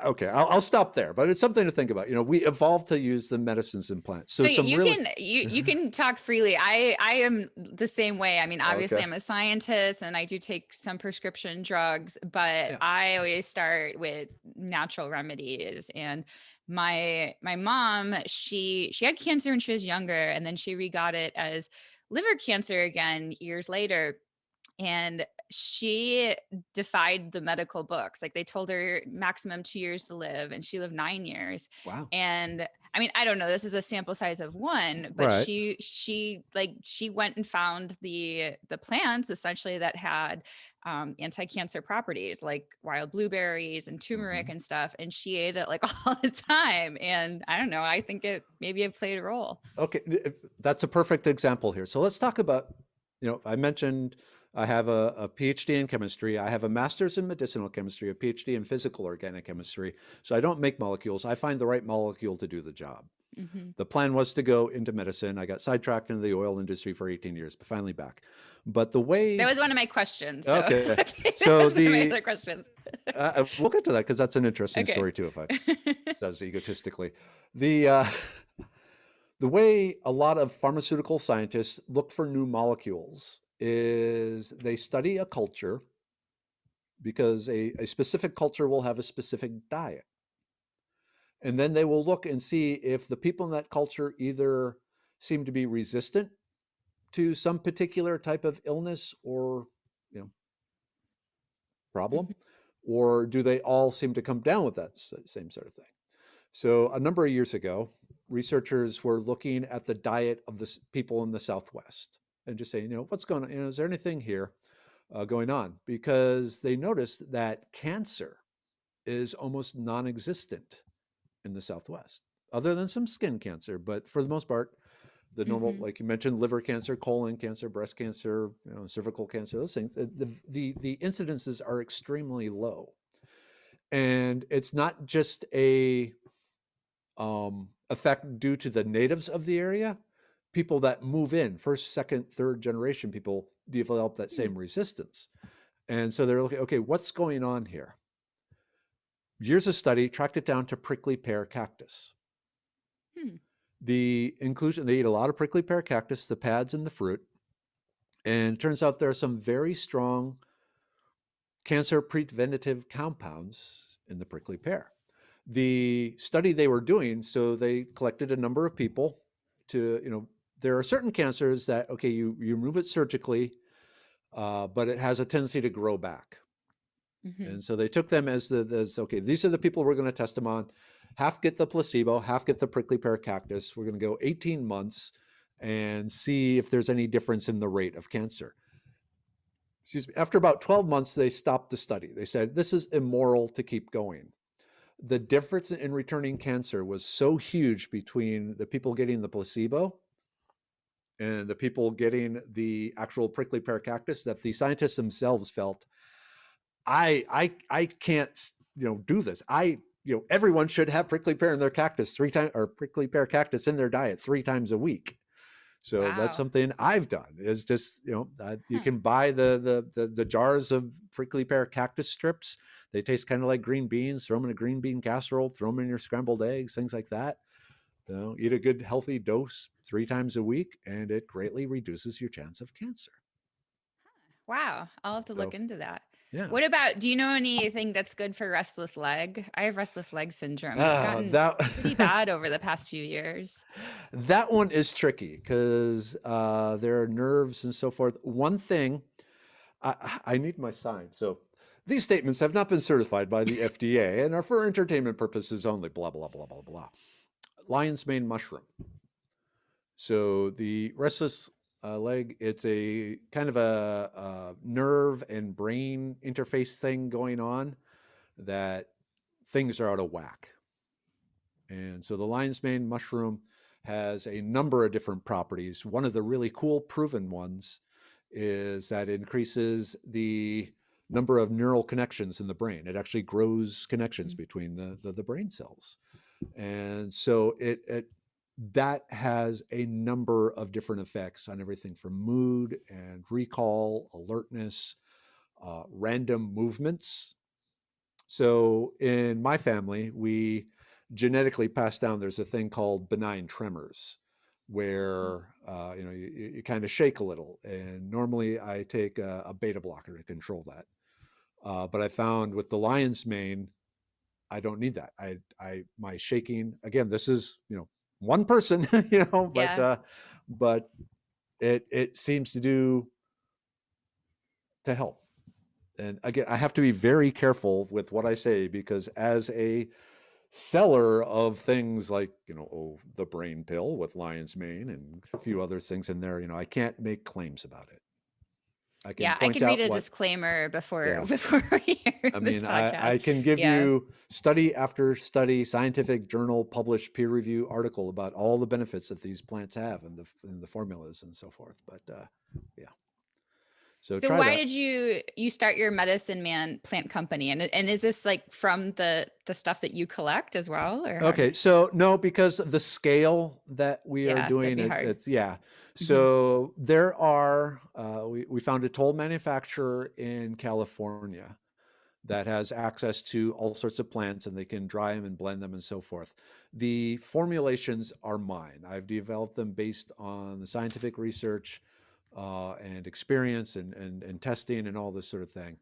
Okay, I'll stop there, but it's something to think about. We evolved to use the medicines and plants. So you can talk freely. I am the same way. I mean, obviously I'm a scientist and I do take some prescription drugs, but I always start with natural remedies. And my mom, she had cancer when she was younger, and then she re-got it as liver cancer again years later. And she defied the medical books. Like, they told her maximum 2 years to live, and she lived 9 years. Wow. And I mean, I don't know, this is a sample size of one, but right. she went and found the plants essentially that had anti-cancer properties, like wild blueberries and turmeric and stuff. And she ate it like all the time. And I don't know, I think it played a role. Okay. That's a perfect example here. So let's talk about, I mentioned I have a PhD in chemistry. I have a master's in medicinal chemistry, a PhD in physical organic chemistry. So I don't make molecules. I find the right molecule to do the job. Mm-hmm. The plan was to go into medicine. I got sidetracked into the oil industry for 18 years, but finally back. But the way... That was one of my questions. So. Okay. So one of my other questions. We'll get to that because that's an interesting story too, if I says egotistically. The way a lot of pharmaceutical scientists look for new molecules is they study a culture because a specific culture will have a specific diet. And then they will look and see if the people in that culture either seem to be resistant to some particular type of illness or, you know, problem, Mhm. or do they all seem to come down with that same sort of thing? So a number of years ago, researchers were looking at the diet of the people in the Southwest and just saying, what's going on? Is there anything here going on? Because they noticed that cancer is almost non-existent in the Southwest, other than some skin cancer. But for the most part, the normal, Mhm. like you mentioned, liver cancer, colon cancer, breast cancer, cervical cancer, those things, the incidences are extremely low. And it's not just a effect due to the natives of the area. People that move in, first, second, third generation people, develop that Hmm. same resistance. And so they're looking, okay, what's going on here? Years of study tracked it down to prickly pear cactus. Hmm. The inclusion, they eat a lot of prickly pear cactus, the pads and the fruit. And it turns out there are some very strong cancer preventative compounds in the prickly pear. The study they were doing, so they collected a number of people to, there are certain cancers that, okay, you remove it surgically, but it has a tendency to grow back. Mhm. And so they took them as okay, these are the people we're going to test them on. Half get the placebo, half get the prickly pear cactus. We're going to go 18 months and see if there's any difference in the rate of cancer. Excuse me. After about 12 months, they stopped the study. They said, this is immoral to keep going. The difference in returning cancer was so huge between the people getting the placebo and the people getting the actual prickly pear cactus that the scientists themselves felt, I can't, do this. Everyone should have prickly pear in their cactus 3 times, or prickly pear cactus in their diet 3 times a week. So that's Wow. something I've done, is just, you Huh. can buy the jars of prickly pear cactus strips. They taste kind of like green beans. Throw them in a green bean casserole, throw them in your scrambled eggs, things like that. Eat a good healthy dose 3 times a week, and it greatly reduces your chance of cancer. Wow. I'll have to look So into that. yeah. What about, do you know anything that's good for restless leg? I have restless leg syndrome. It's Ah, gotten that pretty bad over the past few years. that one is tricky because there are nerves and so forth. One thing, I need my sign. So these statements have not been certified by the FDA and are for entertainment purposes only. Blah blah blah blah blah. Lion's mane mushroom. So the restless leg, it's a kind of a nerve and brain interface thing going on that things are out of whack. And so the lion's mane mushroom has a number of different properties. One of the really cool proven ones is that it increases the number of neural connections in the brain. It actually grows connections Mm. between the brain cells. And so it that has a number of different effects on everything from mood and recall, alertness, random movements. So in my family, we genetically pass down, there's a thing called benign tremors Mm. where you kind of shake a little. And normally I take a beta blocker to control that. But I found with the lion's mane, I don't need that. My shaking, again, this is, one person, but Yeah. but it seems to help. And again, I have to be very careful with what I say, because as a seller of things like, the brain pill with lion's mane and a few other things in there, I can't make claims about it. I can Yeah. I point can read out a what, disclaimer before yeah. before we hear I this mean, I podcast. can give Yeah. you study after study, scientific journal published peer review article about all the benefits that these plants have and the formulas and so forth. But yeah, so So try why that. did you start your medicine man plant company? And is this like from the stuff that you collect as well, or how did Okay, so no, because the scale that we are yeah, that'd doing, be hard. it's yeah. Hmm. So there are, we found a toll manufacturer in California that has access to all sorts of plants, and they can dry them and blend them and so forth. The formulations are mine. I've developed them based on the scientific research and experience and testing and all this sort of thing.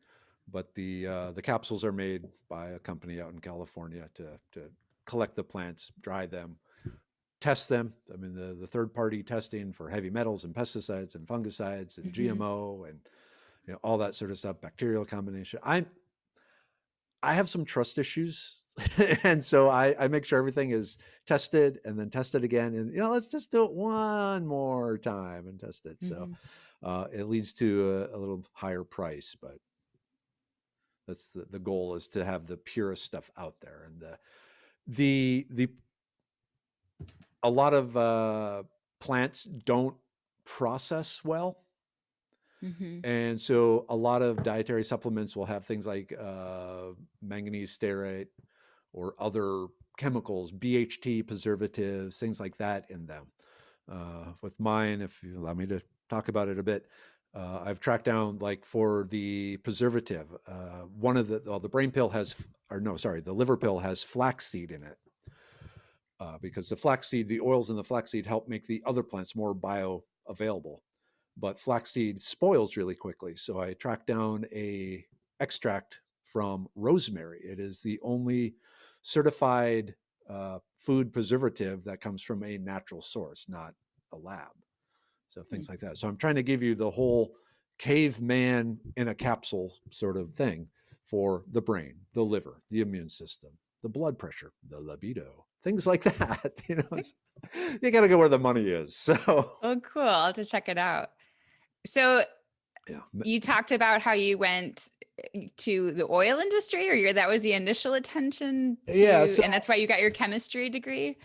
but the capsules are made by a company out in California to collect the plants, dry them, test them. I mean, the third party testing for heavy metals and pesticides and fungicides and Mm-hmm. GMO and all that sort of stuff, bacterial combination. I have some trust issues. And so I make sure everything is tested and then tested again. And, let's just do it one more time and test it. So Mm-hmm. it leads to a little higher price, but that's the goal, is to have the purest stuff out there. And the a lot of plants don't process well. Mm-hmm. And so a lot of dietary supplements will have things like manganese stearate or other chemicals, BHT preservatives, things like that in them. With mine, if you allow me to talk about it a bit, I've tracked down, like, for the preservative, one of the brain pill has, or no, sorry, the liver pill has flaxseed in it. Because the flaxseed, the oils in the flaxseed help make the other plants more bioavailable. But flaxseed spoils really quickly. So I tracked down a extract from rosemary. It is the only certified food preservative that comes from a natural source, not a lab. So things like that. So I'm trying to give you the whole caveman in a capsule sort of thing for the brain, the liver, the immune system, the blood pressure, the libido, things like that. You got to go where the money is. So, Oh, cool. I'll have to check it out. So yeah. you talked about how you went to the oil industry, or that was the initial attention Yeah. to, So, and that's why you got your chemistry degree.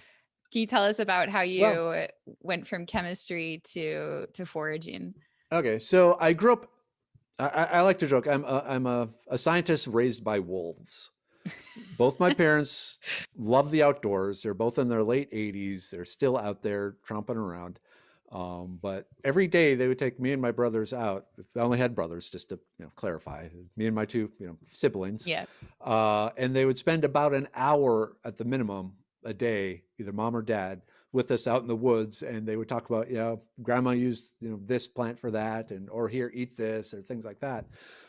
Can you tell us about how well, you went from chemistry to foraging? okay. So I grew up, I like to joke, I'm a scientist raised by wolves. Both my parents love the outdoors. They're both in their late 80s. They're still out there tromping around. But every day they would take me and my brothers out. I only had brothers, just to clarify. Me and my two siblings. Yeah. And they would spend about an hour at the minimum a day, either mom or dad, with us out in the woods. And they would talk about, grandma used this plant for that, and or here, eat this, or things like that.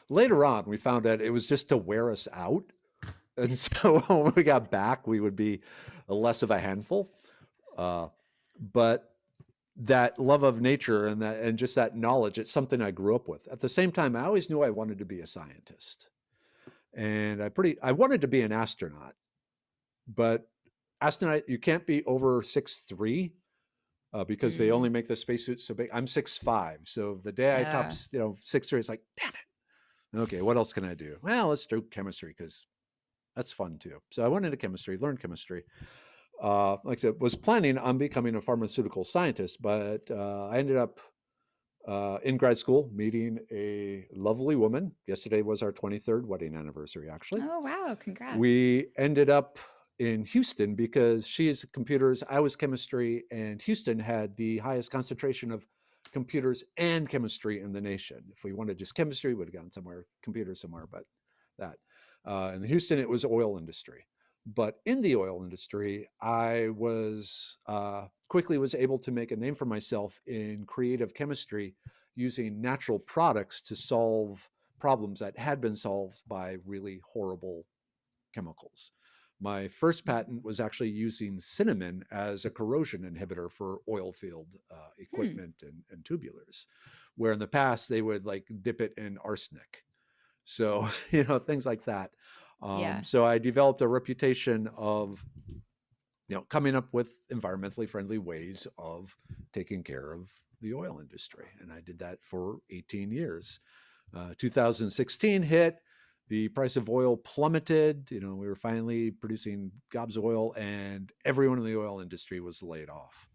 Later on, we found out it was just to wear us out. And so when we got back, we would be less of a handful. But that love of nature and just that knowledge, it's something I grew up with. At the same time, I always knew I wanted to be a scientist. And I wanted to be an astronaut, but astronaut, you can't be over 6'3", because they only Mm. make the spacesuits so big. I'm 6'5". So the day I top, 6'3", it's like, damn it. Okay, what else can I do? Well, let's do chemistry, because that's fun too. So I went into chemistry, learned chemistry. Like I said, was planning on becoming a pharmaceutical scientist, but I ended up in grad school meeting a lovely woman. Yesterday was our 23rd wedding anniversary, actually. Oh, wow. Congrats. We ended up in Houston because she is computers, I was chemistry, and Houston had the highest concentration of computers and chemistry in the nation. If we wanted just chemistry, we would have gone somewhere, computer somewhere, but that. In Houston, it was oil industry. But in the oil industry, I was quickly was able to make a name for myself in creative chemistry using natural products to solve problems that had been solved by really horrible chemicals. My first patent was actually using cinnamon as a corrosion inhibitor for oil field Hmm. equipment and tubulars, where in the past they would like dip it in arsenic. So, things like that. Yeah. So I developed a reputation of, coming up with environmentally friendly ways of taking care of the oil industry. And I did that for 18 years. 2016 hit, the price of oil plummeted. We were finally producing gobs of oil, and everyone in the oil industry was laid off.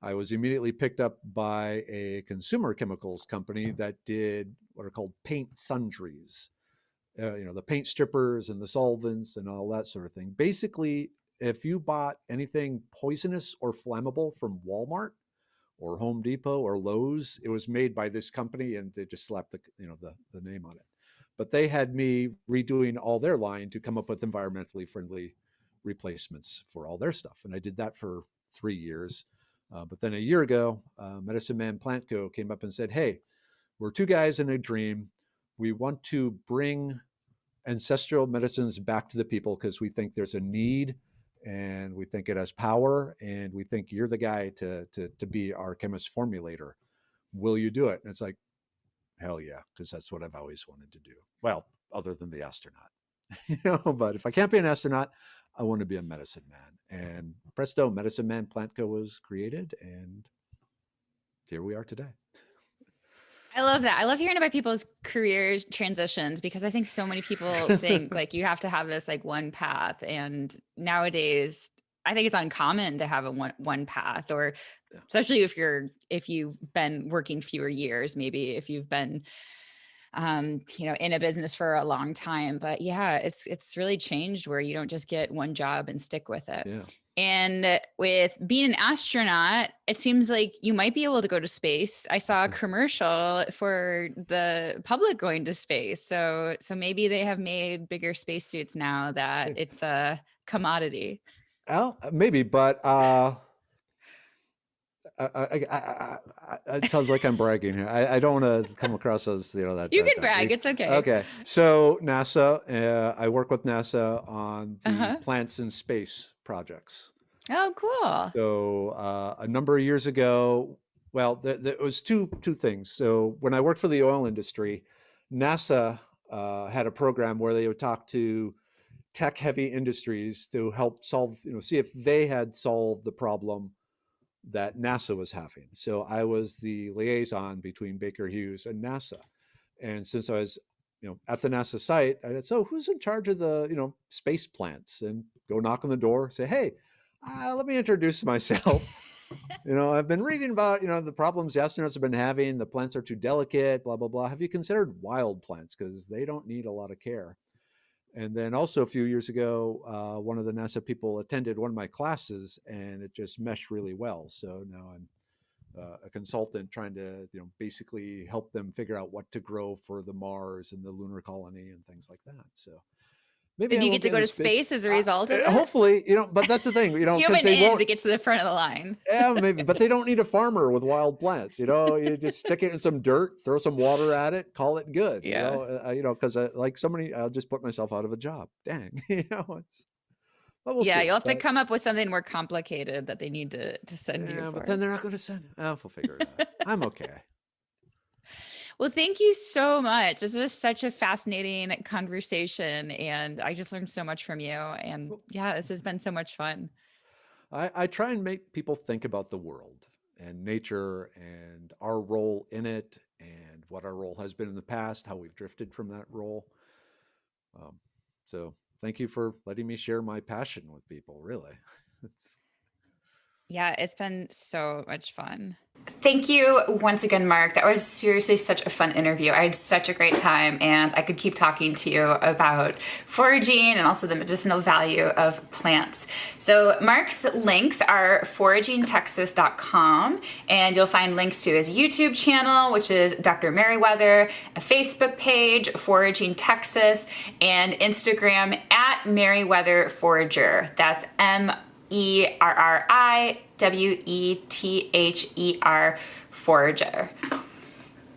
I was immediately picked up by a consumer chemicals company that did what are called paint sundries. The paint strippers and the solvents and all that sort of thing. Basically, if you bought anything poisonous or flammable from Walmart or Home Depot or Lowe's, it was made by this company, and they just slapped the name on it. But they had me redoing all their line to come up with environmentally friendly replacements for all their stuff, and I did that for 3 years. But then a year ago, Medicine Man Plant Co. came up and said, "Hey, we're two guys in a dream. we want to bring ancestral medicines back to the people because we think there's a need and we think it has power and we think you're the guy to be our chemist formulator. Will you do it? And it's like, hell yeah, because that's what I've always wanted to do. Well, other than the astronaut, but if I can't be an astronaut, I want to be a medicine man. And presto, Medicine Man Plant Co was created, and here we are today. I love that. I love hearing about people's careers transitions because I think so many people think like you have to have this like one path. And nowadays, I think it's uncommon to have a one path, or especially if you've been working fewer years, maybe if you've been, in a business for a long time. But yeah, it's really changed where you don't just get one job and stick with it. Yeah. And with being an astronaut, it seems like you might be able to go to space. I saw a commercial for the public going to space. So maybe they have made bigger spacesuits now that it's a commodity. Well, maybe, but it sounds like I'm bragging here. I don't want to come across as that. You can brag. It's okay. Okay, so NASA, I work with NASA on the plants in space projects. Oh, cool. So a number of years ago, well, there was two things. So when I worked for the oil industry, NASA had a program where they would talk to tech-heavy industries to help solve, see if they had solved the problem that NASA was having. So I was the liaison between Baker Hughes and NASA. And since I was, at the NASA site, I said, so who's in charge of the, space plants? And go knock on the door, say, hey, let me introduce myself. I've been reading about, the problems the astronauts have been having. The plants are too delicate, blah, blah, blah. Have you considered wild plants? Because they don't need a lot of care. And then also a few years ago, one of the NASA people attended one of my classes and it just meshed really well. So now I'm a consultant trying to, basically help them figure out what to grow for the Mars and the lunar colony and things like that. So maybe you get to go to space as a result of it? Hopefully, but that's the thing, you have an end that gets to the front of the line. Yeah, maybe, but they don't need a farmer with wild plants. You just stick it in some dirt, throw some water at it, call it good. Yeah. Because like somebody, I'll just put myself out of a job. Dang, it's. But we'll see. You'll have to come up with something more complicated that they need to send you. Yeah, but then they're not going to send it. We'll figure it out. I'm okay. Well, thank you so much. This was such a fascinating conversation and I just learned so much from you. And yeah, this has been so much fun. I try and make people think about the world and nature and our role in it and what our role has been in the past, how we've drifted from that role. So thank you for letting me share my passion with people, really. Yeah, it's been so much fun. Thank you once again, Mark. That was seriously such a fun interview. I had such a great time and I could keep talking to you about foraging and also the medicinal value of plants. So Mark's links are foragingtexas.com and you'll find links to his YouTube channel, which is Dr. Merriweather, a Facebook page, Foraging Texas, and Instagram at Merriweather Forager. That's MERRIWETHER Forager.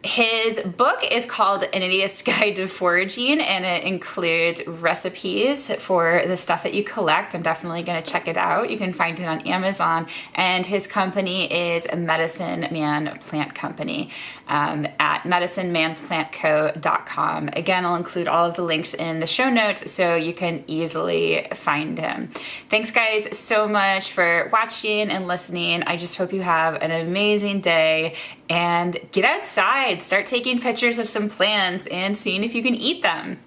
His book is called An Idiot's Guide to Foraging, and it includes recipes for the stuff that you collect. I'm definitely going to check it out. You can find it on Amazon, and his company is Medicine Man Plant Company at medicinemanplantco.com. Again, I'll include all of the links in the show notes so you can easily find him. Thanks, guys, so much for watching and listening. I just hope you have an amazing day and get outside. Start taking pictures of some plants and seeing if you can eat them.